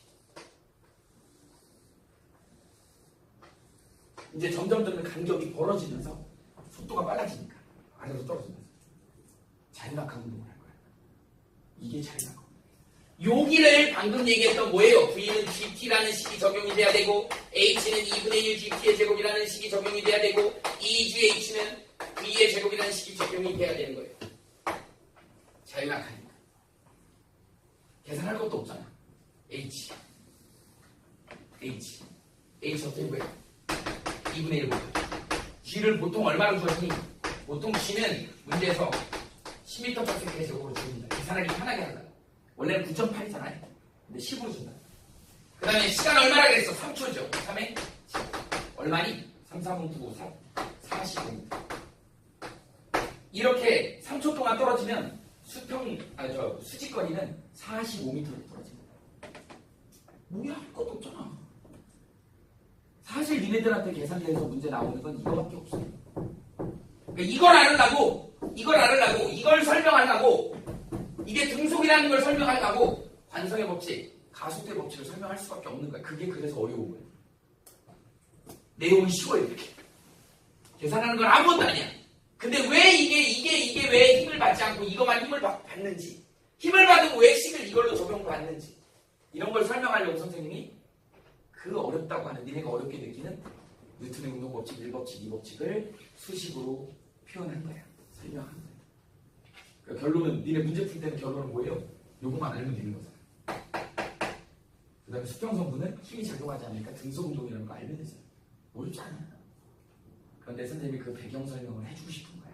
이제 점점 간격이 벌어지면서 속도가 빨라지니까 아래로 떨어지면서 자유낙하 운동을 할 거야. 이게 자유낙하. 여기를 방금 얘기했던 뭐예요? V는 GT라는 식이 적용이 돼야 되고 H는 2분의 1 GT의 제곱이라는 식이 적용이 돼야 되고 EGH는 V의 제곱이라는 식이 적용이 돼야 되는 거예요. 자유낙하니까. 계산할 것도 없잖아. H 어떻게 구해요? 2분의 1 곱하기 G를 보통 얼마로 주었니? 보통 G는 문제에서 10m/s의 제곱으로 줍니다. 계산하기 편하게 하려고. 원래는 9.8이잖아요. 근데 10으로 준다. 그 다음에 시간 얼마라 그랬어? 3초죠. 3에 얼마니? 3, 4분 9, 4, 45분. 이렇게 3초 동안 떨어지면 수직거리는 45m로 떨어집니다. 뭐야? 할 것도 없잖아. 사실 니네들한테 계산돼서 문제 나오는 건 이거밖에 없어요. 그러니까 이걸 알으려고, 이걸 설명하려고, 이게 등속이라는 걸 설명하려고 관성의 법칙, 가속도의 법칙을 설명할 수밖에 없는 거야. 그게 그래서 어려운 거예요. 내용이 쉬워요, 이렇게. 계산하는 건 아무것도 아니야. 근데 왜 이게 왜 힘을 받지 않고 이것만 힘을 받는지, 힘을 받으면 왜 식을 이걸로 적용받는지, 이런 걸 설명하려고 선생님이 그 어렵다고 하는, 니네가 어렵게 느끼는 뉴턴의 운동법칙 1법칙, 2법칙을 수식으로 표현한 거야. 설명한 거야. 그러니까 결론은, 니네 문제 풀 때는 결론은 뭐예요? 요것만 알면 되는 거잖아. 그 다음에 수평성분은 힘이 작용하지 않으니까 등속운동이라는 거 알면 되잖아. 어렵지 않아. 그런데 선생님이 그 배경 설명을 해주고 싶은 거야.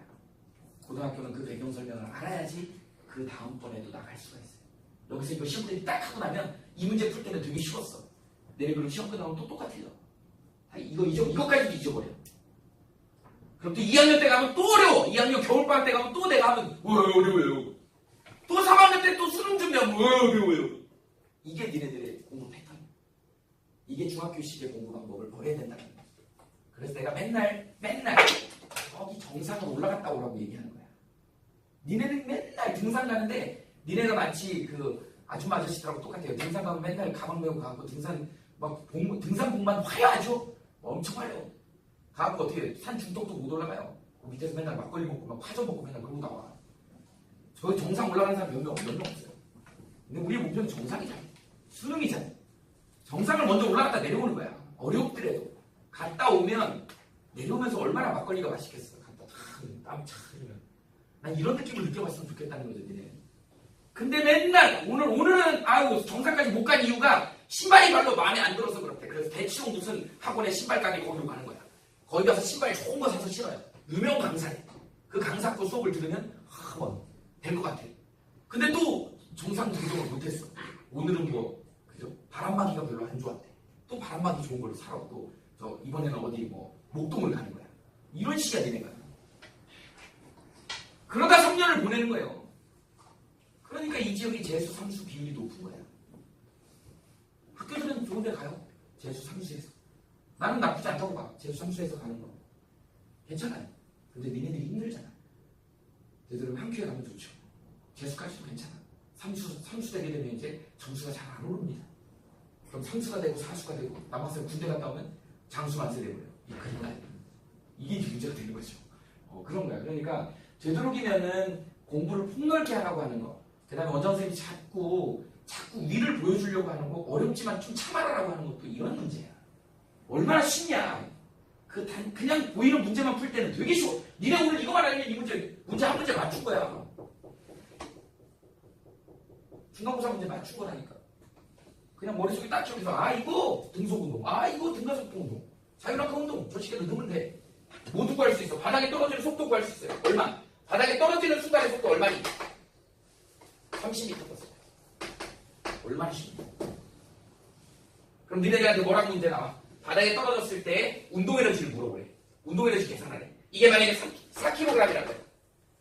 고등학교는 그 배경 설명을 알아야지 그 다음번에도 나갈 수가 있어요. 여기서 이거 시험 때 딱 하고 나면 이 문제 풀 때는 되게 쉬웠어. 내일 그럼 시험 끝나면 또 똑같아요. 이거까지도 잊어버려. 그럼 또 2학년 때 가면 또 어려워. 2학년 겨울방학 때 가면 또 내가 하면 왜 어려워요. 또 3학년 때 또 수능 준비하면 왜 어려워요. 이게 니네들의 공부 패턴이야. 이게 중학교식의 공부 방법을 버려야 된다는 거야. 그래서 내가 맨날 거기 정상으로 올라갔다 오라고 얘기하는 거야. 니네는 맨날 등산 가는데 니네가 마치 그 아줌마 아저씨들하고 똑같아요. 등산 가면 맨날 가방 메고 가고 등산 등산복만 화려하죠? 엄청 화려해. 가고 어떻게 산 중턱도 못 올라가요. 그 밑에서 맨날 막걸리 먹고 막 파전 먹고 맨날 그러고 나와. 저 정상 올라가는 사람 몇 명 없어요. 근데 우리의 목표는 정상이잖아. 수능이잖아. 정상을 먼저 올라갔다 내려오는 거야. 어렵더라도. 갔다 오면 내려오면서 얼마나 막걸리가 맛있겠어. 갔다 땀 차 흐르면. 난 이런 느낌을 느껴봤으면 좋겠다는 거죠, 니네. 근데 맨날 오늘은 정상까지 못 간 이유가 신발이 별로 마음에 안 들어서 그렇대. 그래서 대충 무슨 학원에 신발 가게 거기로 가는 거야. 거기 가서 신발 좋은 거 사서 신어요. 유명 강사래. 그 강사 거 수업을 들으면 될 것 같아. 근데 또 정상 등록을 못했어. 오늘은 그죠? 바람막이가 별로 안 좋았대. 또 바람막이 좋은 걸로 사라고 또 이번에는 어디 목동을 가는 거야. 이런 식이야 니네가. 그러다 3년을 보내는 거예요. 그러니까 이 지역이 재수, 삼수 비율이 높은 거야. 학교들은 좋은 데 가요. 재수, 삼수에서. 나는 나쁘지 않다고 봐. 재수, 삼수에서 가는 거. 괜찮아요. 근데 니네들이 힘들잖아. 얘들은 한 큐에 가면 좋죠. 재수까지도 괜찮아. 삼수 되게 되면 이제 점수가 잘 안 오릅니다. 그럼 삼수가 되고 사수가 되고 남학생 군대 갔다 오면 장수 만세 되고요. 이게 문제가 되는 거죠. 그런 거야. 그러니까 되도록이면은 공부를 폭넓게 하라고 하는 거. 그 다음에 원장 선생님이 자꾸 위를 보여주려고 하는 거, 어렵지만 좀 참아라라고 하는 것도 이런 문제야. 얼마나 쉽냐. 그냥 보이는 문제만 풀 때는 되게 쉬워. 니네 오늘 이거만 알면 이 문제 한 문제 맞춘 거야. 중간고사 문제 맞춘 거라니까. 그냥 머릿속에 딱 쳐서 이거 등속운동, 이거 등가속도운동, 자율학과 운동 저 시간에 넣으면 돼. 모두 구할 수 있어. 바닥에 떨어지는 속도 구할 수 있어요. 얼마? 바닥에 떨어지는 순간의 속도 얼마니? 30m 얼마나 쉬워. 그럼 니네들한테 뭐라고 문제 나와? 바닥에 떨어졌을 때 운동에너지를 물어보래. 운동에너지 계산하래. 이게 만약에 4kg이라고 해.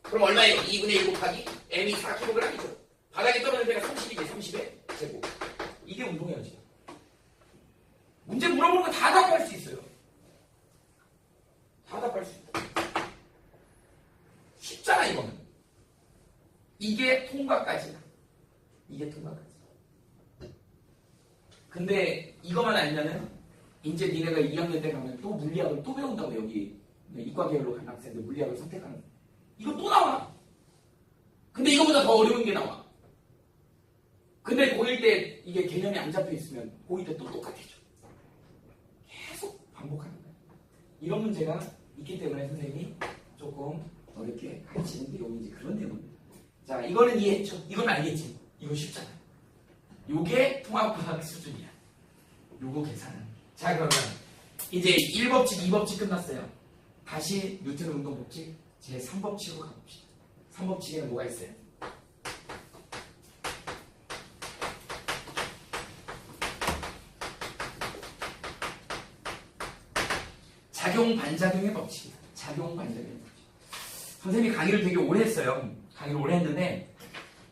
그럼 얼마예요? 2분의 1 곱하기 m이 4kg이죠. 바닥에 떨어질 때가 30이지. 30의 제곱. 이게 운동에너지야. 문제 물어보는 거 다 답할 수 있어요. 다 답할 수 있다. 쉽잖아 이거는. 이게 통과까지야. 이게 통과까지. 근데 이것만 알면은 이제 니네가 2학년 때 가면 또 물리학을 또 배운다고. 여기 이과 계열로 간 학생들 물리학을 선택하는 이거 또 나와. 근데 이거보다 더 어려운 게 나와. 근데 고1 때 이게 개념이 안 잡혀 있으면 고2 때 또 똑같아져. 계속 반복하는 거야. 이런 문제가 있기 때문에 선생님이 조금 어렵게 가르치는 내용인지 그런 내용입니다. 자, 이거는 이해했죠? 이건 알겠지? 이거 쉽잖아. 요게 통합과학 수준이야. 요거 계산은. 자, 그러면 이제 1법칙, 2법칙 끝났어요. 다시 뉴턴의 운동법칙 제3법칙으로 가봅시다. 3법칙에는 뭐가 있어요? 작용 반작용의 법칙이야. 작용 반작용의 법칙. 선생님이 강의를 되게 오래 했어요. 강의를 오래 했는데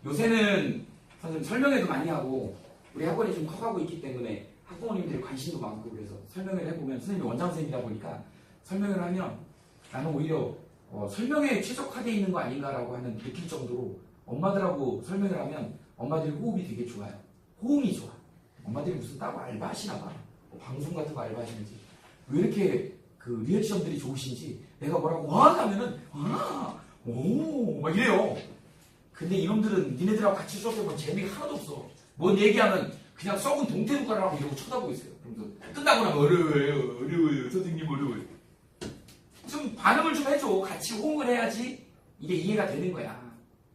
요새는 선생님 설명회도 많이 하고 우리 학원이 좀 커가고 있기 때문에 학부모님들이 관심도 많고 그래서 설명회를 해보면 선생님이 원장 선생님이다 보니까 설명회를 하면 나는 오히려 설명회에 최적화되어 있는 거 아닌가라고 하는 느낄 정도로 엄마들하고 설명을 하면 엄마들이 호흡이 되게 좋아요. 호응이 좋아. 엄마들이 무슨 따로 알바하시나 봐. 방송 같은 거 알바하시는지 왜 이렇게 그 리액션들이 좋으신지 내가 뭐라고 하면은 오 막 이래요. 근데 이놈들은 니네들하고 같이 수업해보면 재미가 하나도 없어. 뭔 얘기하면 그냥 썩은 동태눈가락하고 이러고 쳐다보고 있어요. 그러면서 끝나고 나면 어려워요 선생님 어려워요. 좀 반응을 좀 해줘. 같이 호응을 해야지 이게 이해가 되는 거야.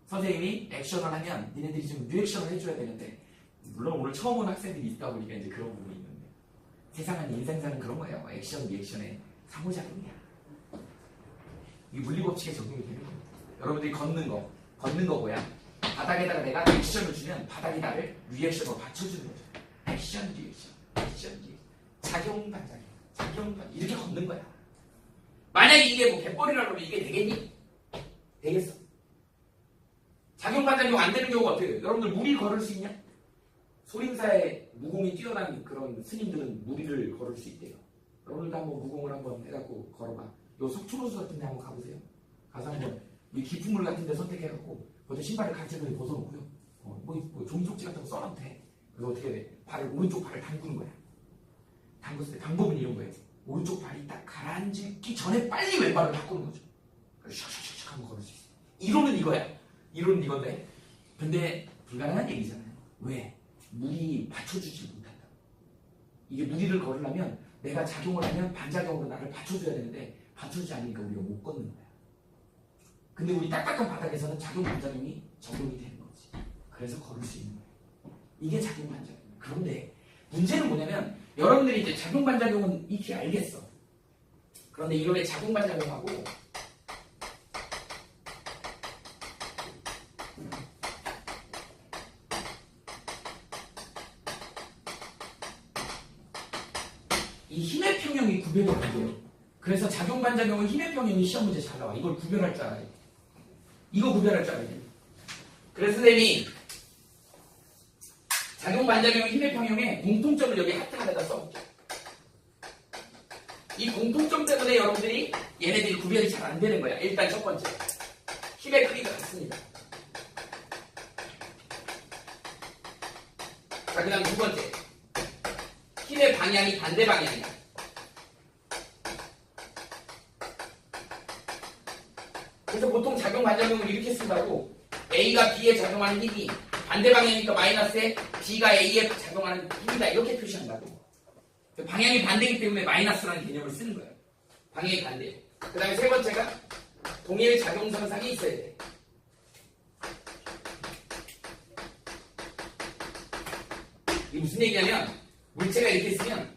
선생님이 액션을 하면 니네들이 좀 리액션을 해줘야 되는데 물론 오늘 처음 온 학생들이 있다 보니까 이제 그런 부분이 있는데 세상은 인생사는 그런 거예요. 액션 리액션의 상호작용이야. 이 물리법칙에 적용이 되는 겁니다. 여러분들이 걷는 거 뭐야? 바닥에다가 내가 액션을 주면 바닥이 나를 리액션으로 받쳐주는 거죠. 액션 리액션 작용 반작용 작용 반작용 이렇게 걷는 거야. 만약에 이게 뭐 갯벌이라 그러면 이게 되겠니? 되겠어. 작용 반작용 안 되는 경우가 어떻게 돼요? 여러분들 무리 걸을 수 있냐? 소림사에 무공이 뛰어난 그런 스님들은 무리를 걸을 수 있대요. 여러분들도 한번 무공을 한번 해갖고 걸어봐. 요 석촌호수 같은 데 한번 가보세요. 가서 한번 이 깊은 물 같은 데 선택해갖고 거기서 신발을 각질을 벗어놓고요. 뭐 종이쪽지 같은 거 써놔도 돼. 그래서 어떻게 돼? 오른쪽 발을 담그는 거야. 담궜을 때 방법은 이런 거예요. 오른쪽 발이 딱 가라앉기 전에 빨리 왼발을 바꾸는 거죠. 그래서 샥샥샥 하면 걸을 수 있어. 이론은 이거야. 이론은 이건데 근데 불가능한 얘기잖아요. 왜? 물이 받쳐주지 못한다. 이게 무리를 걸으려면 내가 작용을 하면 반작용으로 나를 받쳐줘야 되는데 받쳐주지 않으니까 우리가 못 걷는 거야. 근데 우리 딱딱한 바닥에서는 작용 반작용이 적용이 되는 거지. 그래서 걸을 수 있는 거예요. 이게 작용 반작용. 그런데 문제는 뭐냐면 여러분들이 이제 작용 반작용은 익히 알겠어. 그런데 이론의 작용 반작용하고 이 힘의 평형이 구별이 안 돼요. 그래서 작용 반작용은 힘의 평형이 시험 문제 잘 나와. 이걸 구별할 줄 알아야 돼. 이거 구별할 줄 알아야 돼. 그래서 선생님이 작용 반작용 힘의 평형의 공통점을 여기 하트 하나에다 써볼게. 이 공통점 때문에 여러분들이 얘네들이 구별이 잘 안 되는 거야. 일단 첫 번째 힘의 크기가 같습니다. 자, 그 다음 두 번째 힘의 방향이 반대 방향이야. 그래서 보통 작용 반작용을 이렇게 쓴다고 A가 B에 작용하는 힘이 반대 방향이니까 마이너스에 B가 A에 작용하는 힘이다 이렇게 표시한다고. 방향이 반대이기 때문에 마이너스라는 개념을 쓰는 거예요. 방향이 반대예요. 그 다음에 세 번째가 동일 작용선상이 있어야 돼. 이게 무슨 얘기냐면 물체가 이렇게 있으면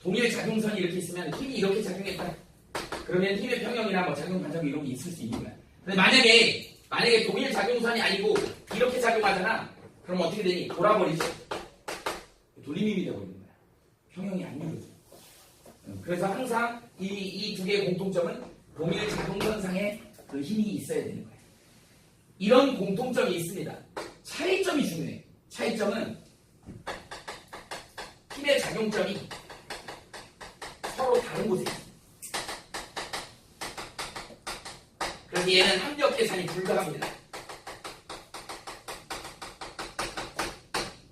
동일 작용선이 이렇게 있으면 힘이 이렇게 작용했다. 그러면 힘의 평형이나 뭐 작용 반작용 이런 게 있을 수 있는 거야. 근데 만약에 동일 작용선이 아니고 이렇게 작용하잖아. 그럼 어떻게 되니? 돌아버리지. 돌림힘이 되어버리는 거야. 평형이 안 이루어져. 그래서 항상 이 두 개의 공통점은 동일 작용선상에 그 힘이 있어야 되는 거야. 이런 공통점이 있습니다. 차이점이 중요해. 차이점은 힘의 작용점이 서로 다른 곳에 있어. 그래서 얘는 합력 계산이 불가합니다.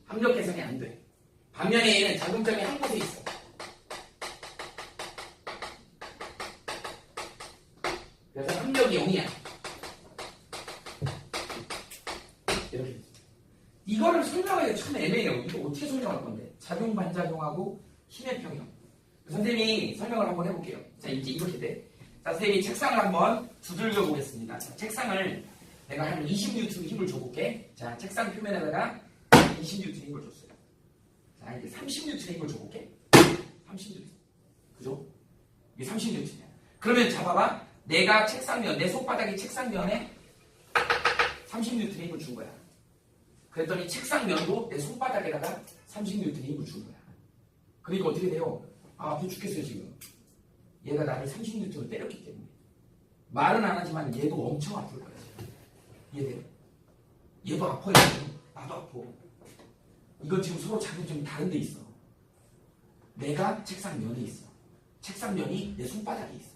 합력 계산이 안 돼. 반면에 얘는 작용점이 한 곳에 있어. 그래서 합력이 0이야. 이렇게. 이거를 설명하기가 참 애매해요. 이거 어떻게 설명할 건데? 작용 반작용하고 힘의 평형. 선생님이 설명을 한번 해볼게요. 자, 이제 이렇게 돼. 자, 선생님이 책상을 한번 두들겨 보겠습니다. 자, 책상을 내가 한 20N 힘을 줘볼게. 자, 책상 표면에다가 20N 힘을 줬어요. 자, 이제 30N 힘을 줘볼게. 30N. 그죠? 이게 30N이야. 그러면 잡아봐. 내가 책상면, 내 손바닥이 책상면에 30N 힘을 준 거야. 그랬더니 책상면도 내 손바닥에다가 30N 힘을 준 거야. 그러니까 어떻게 돼요? 아, 아파 죽겠어요, 지금. 얘가 나를 30N을 때렸기 때문에. 말은 안 하지만 얘도 엄청 아플 거야. 얘도. 얘도 아파요. 나도 아파. 이건 지금 서로 작용점이 다른 데 있어. 내가 책상면에 있어. 책상면이 내 손바닥에 있어.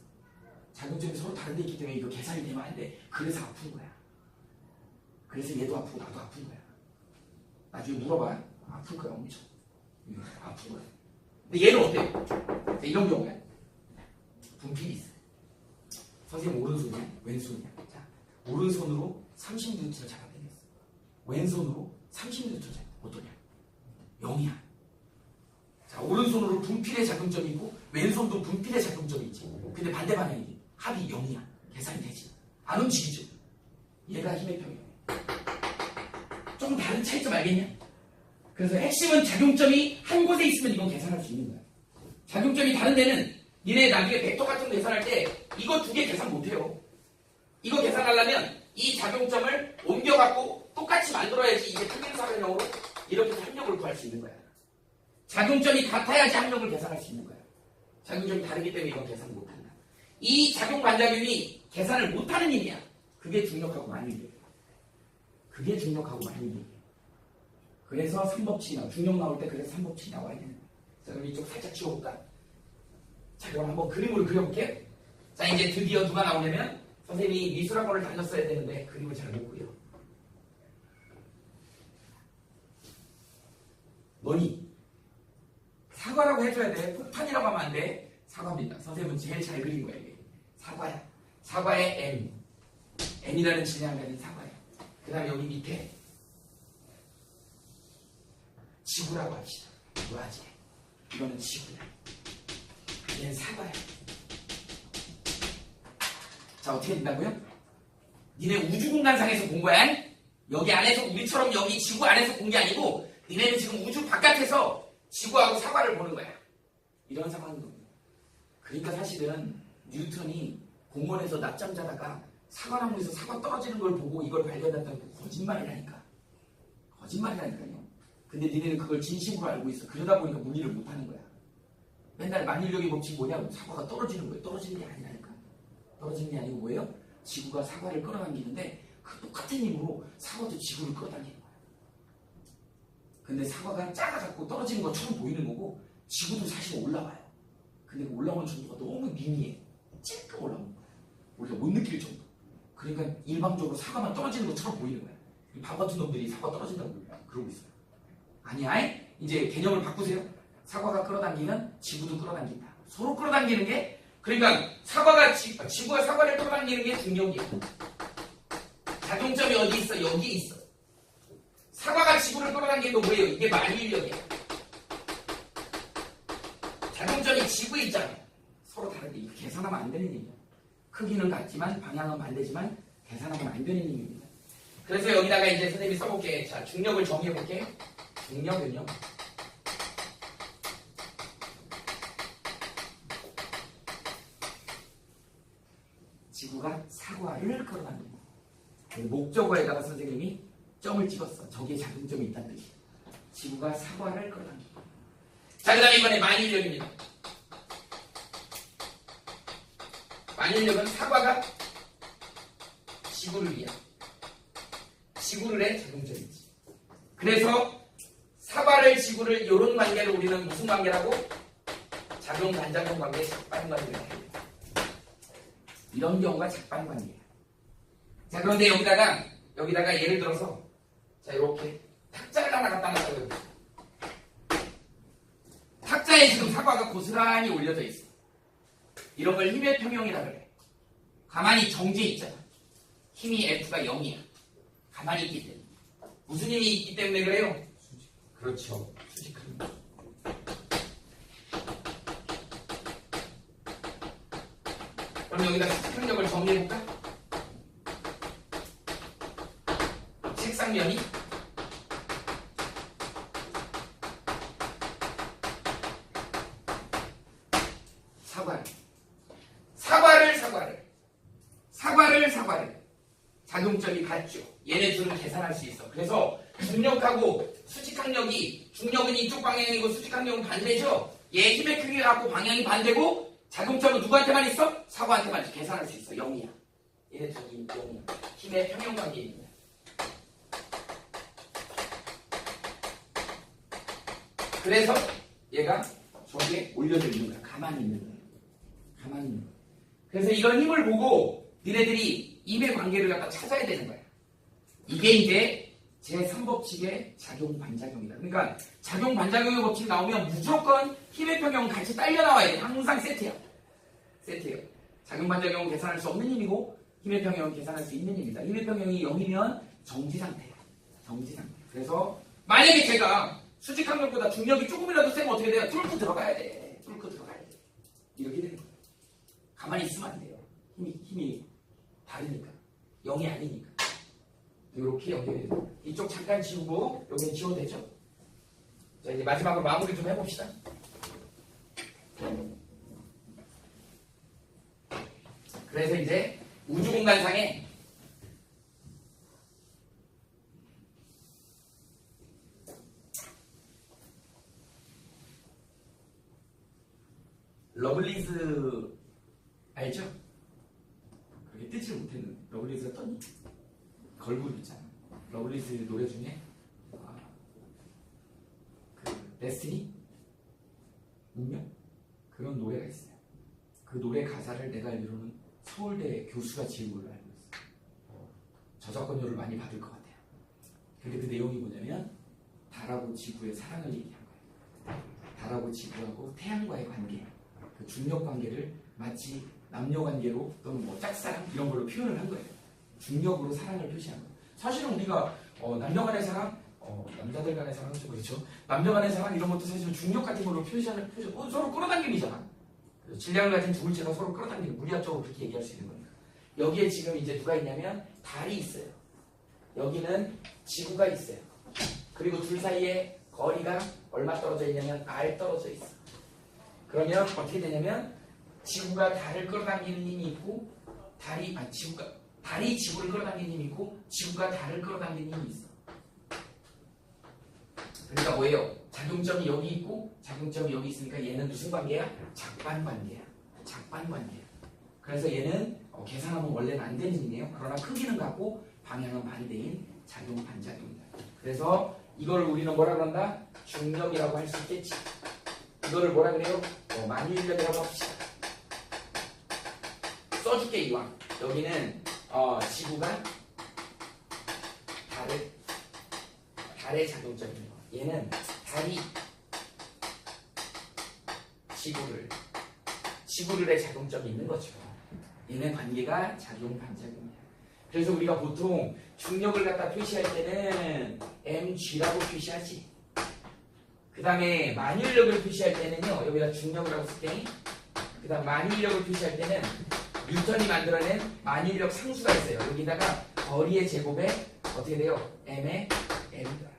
작용점이 서로 다른 데 있기 때문에 이거 계산이 되면 안 돼. 그래서 아픈 거야. 그래서 얘도 아프고 나도 아픈 거야. 나중에 물어봐요. 아플 거야, 엄청. 아픈 거야. 근데 얘는 어때요? 이런 경우에 분필이 있어요. 선생님 오른손이야? 왼손이야? 자, 오른손으로 30N을 잡아당겼어. 왼손으로 30N을 잡아. 어떠냐? 0이야. 자, 오른손으로 분필의 작용점이 있고 왼손도 분필의 작용점이 있지. 근데 반대 방향이지. 합이 0이야. 계산이 되지. 안 움직이죠. 얘가 힘의 평이야. 조금 다른 차이점 알겠냐? 그래서 핵심은 작용점이 한 곳에 있으면 이건 계산할 수 있는 거야. 작용점이 다른 데는 니네 나중에 벡터 같은 거 계산할 때 이거 두 개 계산 못해요. 이거 계산하려면 이 작용점을 옮겨갖고 똑같이 만들어야지 이게 평행사변형으로 이렇게 합력을 구할 수 있는 거야. 작용점이 같아야지 합력을 계산할 수 있는 거야. 작용점이 다르기 때문에 이건 계산 못한다. 이 작용 반작용이 계산을 못하는 힘이야. 그게 중력하고 만유인이에요. 그게 중력하고 만유인이에요. 그래서 3법칙이 나와. 중력 나올 때 그래서 3법칙이 나와야 되는 거야. 자, 그럼 이쪽 살짝 지워볼까? 자, 그럼 한번 그림으로 그려볼게요. 자, 이제 드디어 누가 나오냐면 선생님이 미술학원을 다녔어야 되는데 그림을 잘 못 그려. 너니 사과라고 해줘야 돼. 폭탄이라고 하면 안 돼. 사과입니다. 선생님은 제일 잘 그린 거야. 이게 사과야. 사과의 M. M이라는 질량을 가진 사과야. 그 다음에 여기 밑에 지구라고 합시다. 뭐하지? 이거는 지구야. 얘는 사과야. 자, 어떻게 된다고요? 니네 우주공간상에서 본 거야? 여기 안에서 우리처럼 여기 지구 안에서 본 게 아니고 니네는 지금 우주 바깥에서 지구하고 사과를 보는 거야. 이런 상황인 겁니다. 그러니까 사실은 뉴턴이 공원에서 낮잠 자다가 사과나무에서 사과 떨어지는 걸 보고 이걸 발견했다는 게 거짓말이라니까. 거짓말이라니까요. 근데 니네는 그걸 진심으로 알고 있어. 그러다 보니까 문의를 못하는 거야. 맨날 만일력의 법칙이 뭐냐면 사과가 떨어지는 거예요. 떨어지는 게 아니라니까. 떨어지는 게 아니고 뭐예요? 지구가 사과를 끌어당기는데 그 똑같은 힘으로 사과도 지구를 끌어당기는 거야. 근데 사과가 작아갖고 떨어지는 것처럼 보이는 거고 지구도 사실 올라와요. 근데 그 올라오는 정도가 너무 미미해. 찔끔 올라오는 거야. 우리가 못 느낄 정도. 그러니까 일방적으로 사과만 떨어지는 것처럼 보이는 거야. 이 바보 같은 놈들이 사과 떨어진다고 그러고 있어요. 아니야. 이제 개념을 바꾸세요. 사과가 끌어당기면 지구도 끌어당긴다. 서로 끌어당기는 게 그러니까 지구가 사과를 끌어당기는 게 중력이야. 작용점이 어디 있어? 여기 있어. 사과가 지구를 끌어당기는 건 뭐예요? 이게 만유인력이야. 작용점이 지구에 있잖아. 크기. 계산하면 안 되는 얘기야. 크기는 같지만 방향은 반대지만 계산하면 안 되는 얘기입니다. 그래서 여기다가 이제 선생님이 써볼게. 자, 중력을 정의해볼게. 중력은요. 지구가 사과를 끌어당긴다. 목적어에다가 선생님이 점을 찍었어. 저기에 작용점이 있다는 뜻이야. 지구가 사과를 끌어당긴다. 자, 그 다음에 이번에 만일력입니다. 만일력은 사과가 지구를 위한 지구를의 작용점이지. 그래서 사과를 지구를 이런 관계를 우리는 무슨 관계라고? 작용 반작용 관계, 작반 관계를 해야 돼. 이런 경우가 작반 관계야. 자, 그런데 여기다가 예를 들어서 자, 이렇게 탁자를 하나 갖다 놨어요. 탁자에 지금 사과가 고스란히 올려져 있어. 이런 걸 힘의 평형이라 그래. 가만히 정지해 있잖아. 힘이 F가 0이야. 가만히 있기 때문에. 무슨 힘이 있기 때문에 그래요? 그렇죠. 수직한 힘. 그럼 여기다 수직력을 정리해볼까? 책상면이 사과를 작용점이 같죠. 얘네 둘은 계산할 수 있어. 그래서 중력하고 수직항력이 중력은 이쪽 방향이고 수직항력은 반대죠. 얘 힘의 크기가 같고 방향이 반대고 작용점은 누구한테만 있어? 사과한테만 계산할 수 있어. 0이야. 얘네 둘이 0이야. 힘의 평형관계입니다. 그래서 얘가 저기에 올려져 있는 거야. 가만히 있는 거야. 가만히 있는 거야. 그래서 이런 힘을 보고 니네들이 힘의 관계를 갖다 찾아야 되는 거야. 이게 이제 제3법칙의 작용 반작용이다. 그러니까 작용 반작용의 법칙이 나오면 무조건 힘의 평형은 같이 딸려 나와야 돼. 항상 세트야. 세트예요. 작용 반작용은 계산할 수 없는 힘이고 힘의 평형은 계산할 수 있는 힘이다. 힘의 평형이 0이면 정지 상태야. 정지 상태. 그래서 만약에 제가 수직항력보다 중력이 조금이라도 세면 어떻게 돼요? 뚫고 들어가야 돼. 뚫고 들어가야 돼. 이렇게 되는 거예요. 가만히 있으면 안 돼요. 힘이 다르니까. 0이 아니니까. 이렇게 연결이 돼요. 이쪽 잠깐 지우고 여기는 지워도 되죠? 자, 이제 마지막으로 마무리 좀 해봅시다. 그래서 이제 우주공간상에 러블리즈 알죠? 그게 뜨지를 못했는데 러블리즈가 떴니? 걸그룹 있잖아. 러블리즈 노래 중에 그 데스티니? 운명? 그런 노래가 있어요. 그 노래 가사를 내가 알기로는 서울대 교수가 지은 걸로 알고 있어요. 저작권료를 많이 받을 것 같아요. 근데 그 내용이 뭐냐면 달하고 지구의 사랑을 얘기한 거예요. 달하고 지구하고 태양과의 관계, 그 중력 관계를 마치 남녀 관계로 또는 뭐 짝사랑 이런 걸로 표현을 한 거예요. 중력으로 사랑을 표시한 거예요. 사실은 우리가 남녀 간의 사랑, 남자들 간의 사랑은 좀 그렇죠. 남녀 간의 사랑 이런 것도 사실은 중력 같은 걸로 표시하는 서로 끌어당김이잖아. 질량을 가진 두 물체가 서로 끌어당기는 물리학적으로 그렇게 얘기할 수 있는 거니까. 여기에 지금 이제 누가 있냐면 달이 있어요. 여기는 지구가 있어요. 그리고 둘 사이에 거리가 얼마 떨어져 있냐면 R 떨어져 있어. 그러면 어떻게 되냐면 지구가 달을 끌어당기는 힘이 있고 달이 지구를 끌어당기는 힘이 있고 지구가 달을 끌어당기는 힘이 있어. 그러니까 뭐예요? 작용점이 여기 있고 작용점이 여기 있으니까 얘는 무슨 관계야? 작반 관계야. 작반 관계야. 그래서 얘는 계산하면 원래는 안 되는 힘이에요. 그러나 크기는 같고 방향은 반대인 작용 반작용이다. 그래서 이걸 우리는 뭐라 그런다? 중력이라고 할 수 있겠지. 이거를 뭐라 그래요? 만유인력이라고 합시다. 써줄게 이왕. 여기는 지구가 달의 작용점이에요. 얘는 달이 지구를의 작용점이 있는 거죠. 얘네 관계가 작용 반작용이야. 그래서 우리가 보통 중력을 갖다 표시할 때는 mg라고 표시하지. 그 다음에 만유인력을 표시할 때는요, 여기다 중력이라고 쓸 때 그 다음 만일력을 표시할 때는 뉴턴이 만들어낸 만일력 상수가 있어요. 여기다가 거리의 제곱에 어떻게 돼요? m의 m이다.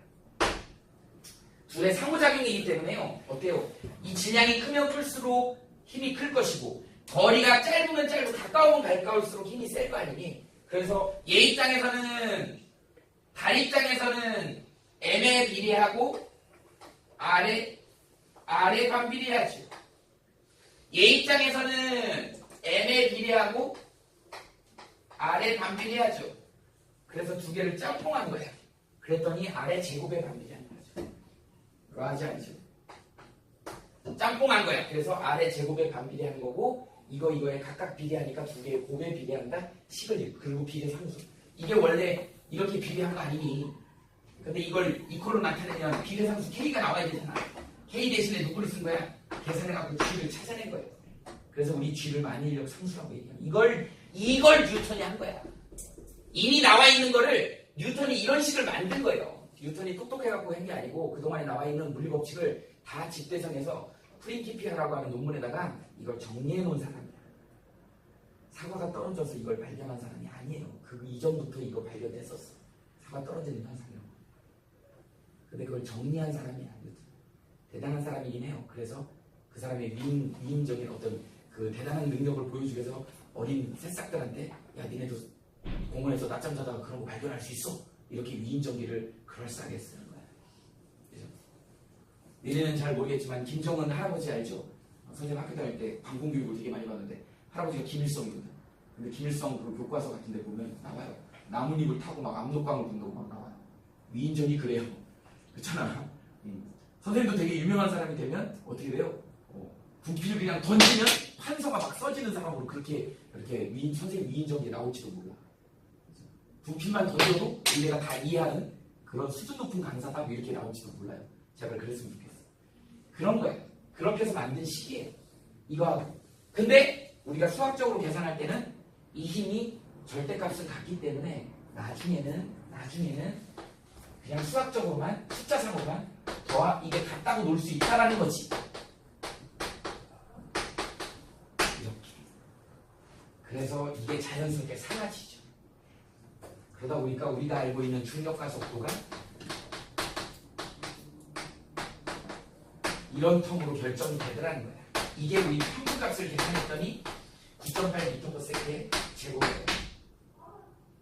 둘의 상호작용이기 때문에요. 어때요? 이 질량이 크면 클수록 힘이 클 것이고 거리가 짧으면 짧고 가까우면 가까울수록 힘이 셀 거 아니니? 그래서 얘 입장에서는 달 입장에서는 m에 비례하고 r에 반비례하죠. 얘 입장에서는 m에 비례하고 r에 반비례하죠. 그래서 두 개를 짬뽕한 거야. 그랬더니 r의 제곱에 반비례하는 거죠. 그러하지 않죠. 짬뽕한 거야. 그래서 r의 제곱에 반비례하는 거고 이거에 각각 비례하니까 두 개의 곱에 비례한다. 식을 그리고 비례상수. 이게 원래 이렇게 비례한 거 아니니? 근데 이걸 이퀄로 나타내면 비례상수 k가 나와야 되잖아. k 대신에 누구를 쓴 거야? 계산해갖고 g를 찾아낸 거예요. 그래서 우리 g를 만일력 상수라고 얘기해요. 이걸 뉴턴이 한 거야. 이미 나와 있는 거를 뉴턴이 이런 식을 만든 거예요. 뉴턴이 똑똑해갖고 한 게 아니고 그동안에 나와 있는 물리 법칙을 다 집대성해서 프린키피아라고 하는 논문에다가 이걸 정리해 놓은 사람이야. 사과가 떨어져서 이걸 발견한 사람이 아니에요. 그 이전부터 이거 발견했었어. 사과 떨어지는 현상이라고. 근데 그걸 정리한 사람이 아니거든. 대단한 사람이긴 해요. 그래서 그 사람의 위인적인 어떤 그 대단한 능력을 보여주기 위해서 어린 새싹들한테 야 니네도 공원에서 낮잠 자다가 그런 거 발견할 수 있어. 이렇게 위인전기를 그럴싸하게 쓰는 거야. 그죠? 니네는 잘 모르겠지만 김정은 할아버지 알죠? 선생님 학교 다닐 때 방공교육을 되게 많이 받는데 할아버지가 김일성이거든. 근데 김일성 그 교과서 같은 데 보면 나와요. 나뭇잎을 타고 막 압록강을 건너고 막 나와요. 위인전이 그래요. 그렇잖아. 선생님도 되게 유명한 사람이 되면 어떻게 돼요? 부피를 그냥 던지면 판서가 막 써지는 사람으로 그렇게 선생님 위인전이 나올지도 몰라. 부피만 던져도 우리가 다 이해하는 그런 수준 높은 강사다 뭐 이렇게 나올지도 몰라요. 제발 그랬으면 좋겠어. 그런 거예요. 그렇게 해서 만든 식이에요. 이거하고. 근데 우리가 수학적으로 계산할 때는 이 힘이 절대값을 갖기 때문에 나중에는 그냥 수학적으로만 숫자상으로만 이게 같다고 놓을 수 있다라는 거지. 이렇게. 그래서 이게 자연스럽게 사라지죠. 그러다 보니까 우리가 알고 있는 중력과 속도가 이런 텀으로 결정이 되더라는 거야. 이게 우리 평균값을 계산했더니 9.8m/s의 제곱이에요.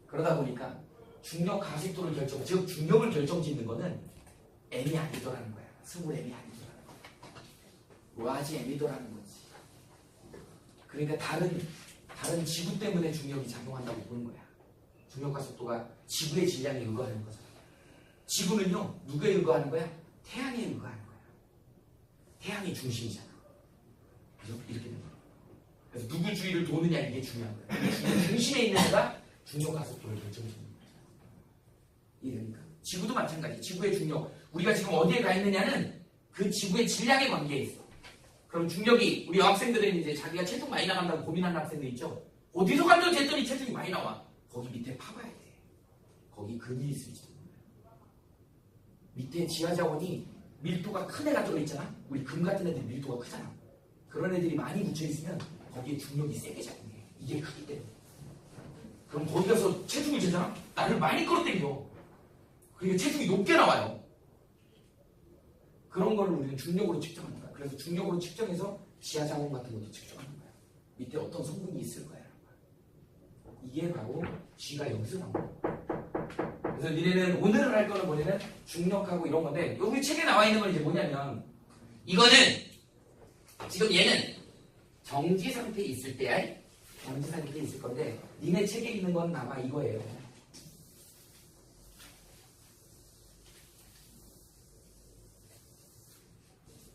그러다 보니까 중력 가속도를 즉 중력을 결정짓는 거는 m이 아니더라는 거야. 스몰 m이 아니더라는 거야. 로아지 m이더라는 거지. 그러니까 다른 지구 때문에 중력이 작용한다고 보는 거야. 중력 가속도가 지구의 질량에 의거하는 거잖아. 지구는요 누구에 의거하는 거야? 태양에 의거하는 거야. 태양이 중심이잖아. 그래서 이렇게 되는 거야. 그래서 누구 주위를 도느냐 이게 중요한 거야. 이 중심에 있는 애가 중력 가속도를 결정짓는 거야. 이해됩니까? 지구도 마찬가지. 지구의 중력. 우리가 지금 어디에 가 있느냐는 그 지구의 질량에 관계에 있어. 그럼 중력이 우리 여학생들은 이제 자기가 체중 많이 나간다고 고민하는 학생들 있죠. 어디서 간다고 했더니 체중이 많이 나와. 거기 밑에 파봐야 돼. 거기 금이 있을지도 몰라요. 밑에 지하자원이 밀도가 큰 애가 들어있잖아. 우리 금 같은 애들이 밀도가 크잖아. 그런 애들이 많이 묻혀있으면 거기에 중력이 세게 작용해. 이게 크기 때문에. 그럼 거기 가서 체중을 재잖아. 나를 많이 끌어당겨. 그러니까 체중이 높게 나와요. 그런 걸 우리는 중력으로 측정하는 거야. 그래서 중력으로 측정해서 지하자원 같은 것도 측정하는 거야. 밑에 어떤 성분이 있을 거야. 이게 바로 G가 여기서 나온 거야. 그래서 니네는 오늘 할 거는 뭐냐면 중력하고 이런 건데 여기 책에 나와 있는 건 이제 뭐냐면 이거는 지금 얘는 정지 상태에 있을 때야. 정지 상태에 있을 건데 니네 책에 있는 건 아마 이거예요.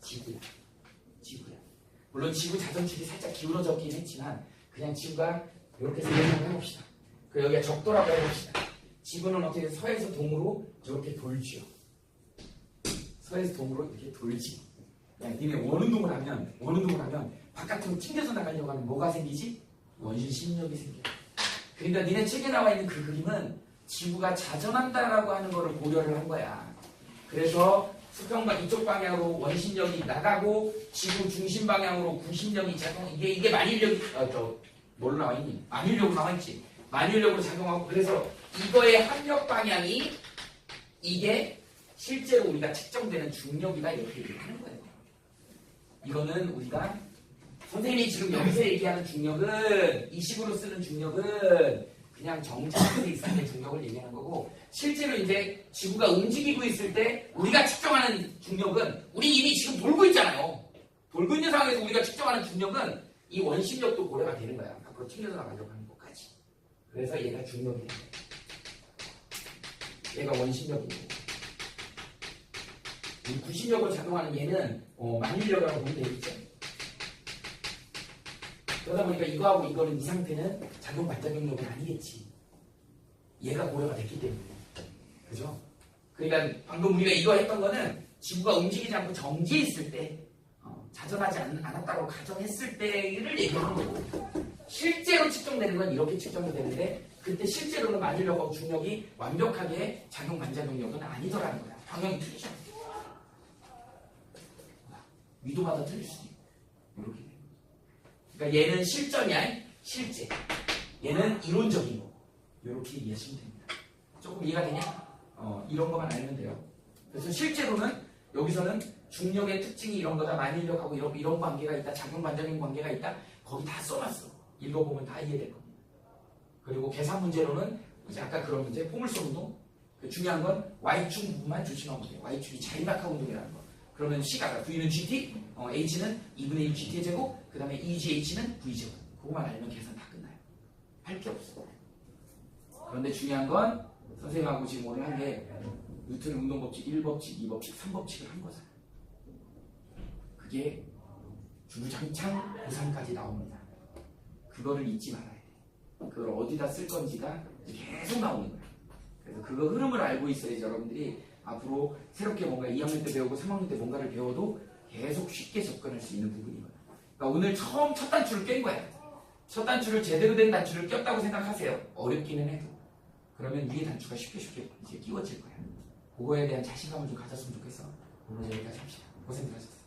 지구야. 물론 지구 자전축이 살짝 기울어졌긴 했지만 그냥 지구가 이렇게 생각을 해봅시다. 그 여기가 적도라고 해봅시다. 지구는 어떻게 서에서 동으로 이렇게 돌지요. 서에서 동으로 이렇게 돌지. 그냥 니네 원운동을 하면 바깥으로 튕겨서 나가려고 하면 뭐가 생기지? 원심 심력이 생겨. 그러니까 니네 책에 나와 있는 그 그림은 지구가 자전한다라고 하는 거를 고려를 한 거야. 그래서 수평방 이쪽 방향으로 원심력이 나가고 지구 중심 방향으로 구심력이 작용. 이게 만일력이 뭘로 나와 있니? 만일력으로 나와 있지. 만일력으로 작용하고 그래서 이거의 합력 방향이 이게 실제로 우리가 측정되는 중력이다 이렇게 얘기하는 거예요. 이거는 우리가 선생님이 지금 여기서 얘기하는 중력은 이 식으로 쓰는 중력은 그냥 정체성이 있을 때 중력을 얘기하는 거고 실제로 이제 지구가 움직이고 있을 때 우리가 측정하는 중력은 우리 이미 지금 돌고 있잖아요. 돌고 있는 상황에서 우리가 측정하는 중력은 이 원심력도 고려가 되는 거야. 앞으로 튕겨서 나가려고 하는 것까지. 그래서 얘가 중력이 되는 거야. 얘가 원심력이고 이 구심력으로 작용하는 얘는 만일력이라고 보면 되겠죠. 그러다 보니까 이거하고 이거는 이 상태는 작용 반작용력은 아니겠지. 얘가 고려가 됐기 때문에. 그죠? 그러니까 방금 우리가 이거 했던 거는 지구가 움직이지 않고 정지해 있을 때 자전하지 않았다고 가정했을 때를 얘기하는 거고 실제로 측정되는 건 이렇게 측정이 되는데 그때 실제로는 만일력하고 중력이 완벽하게 작용 반작용력은 아니더라는 거야. 방향이 틀리죠. 위도마다 틀릴 수도 있고 이렇게 돼요. 그러니까 얘는 실전이야, 실제. 얘는 이론적인 거. 이렇게 이해하시면 됩니다. 조금 이해가 되냐? 이런 것만 알면 돼요. 그래서 실제로는 여기서는 중력의 특징이 이런 거다. 만일력하고 이런 관계가 있다. 작용 반작용 관계가 있다. 거기 다 써놨어. 읽어보면 다 이해될 겁니다. 그리고 계산 문제로는 이제 아까 그런 문제, 포물선 운동. 중요한 건 Y축 부분만 조심하면 돼요. Y축이 자유낙하 운동이라는 거. 그러면 C가 V는 GT, H는 2분의 1 GT의 제곱, 그 다음에 EGH는 V제곱. 그거만 알면 계산 다 끝나요. 할 게 없어. 그런데 중요한 건 선생님하고 지금 오늘 한 게 뉴턴 운동법칙 1법칙, 2법칙, 3법칙을 한 거잖아요. 그게 주구장창 고3까지 나옵니다. 그거를 잊지 말아야 돼. 그걸 어디다 쓸 건지가 계속 나오는 거예요. 그래서 그거 흐름을 알고 있어야지 여러분들이 앞으로 새롭게 뭔가 2학년 때 배우고 3학년 때 뭔가를 배워도 계속 쉽게 접근할 수 있는 부분이거든요. 그러니까 오늘 처음 첫 단추를 깬 거야. 첫 단추를 제대로 된 단추를 꼈다고 생각하세요. 어렵기는 해도. 그러면 위에 단추가 쉽게 이제 끼워질 거야. 그거에 대한 자신감을 좀 가졌으면 좋겠어. 오늘 여기까지 합시다. 고생들 하셨어요.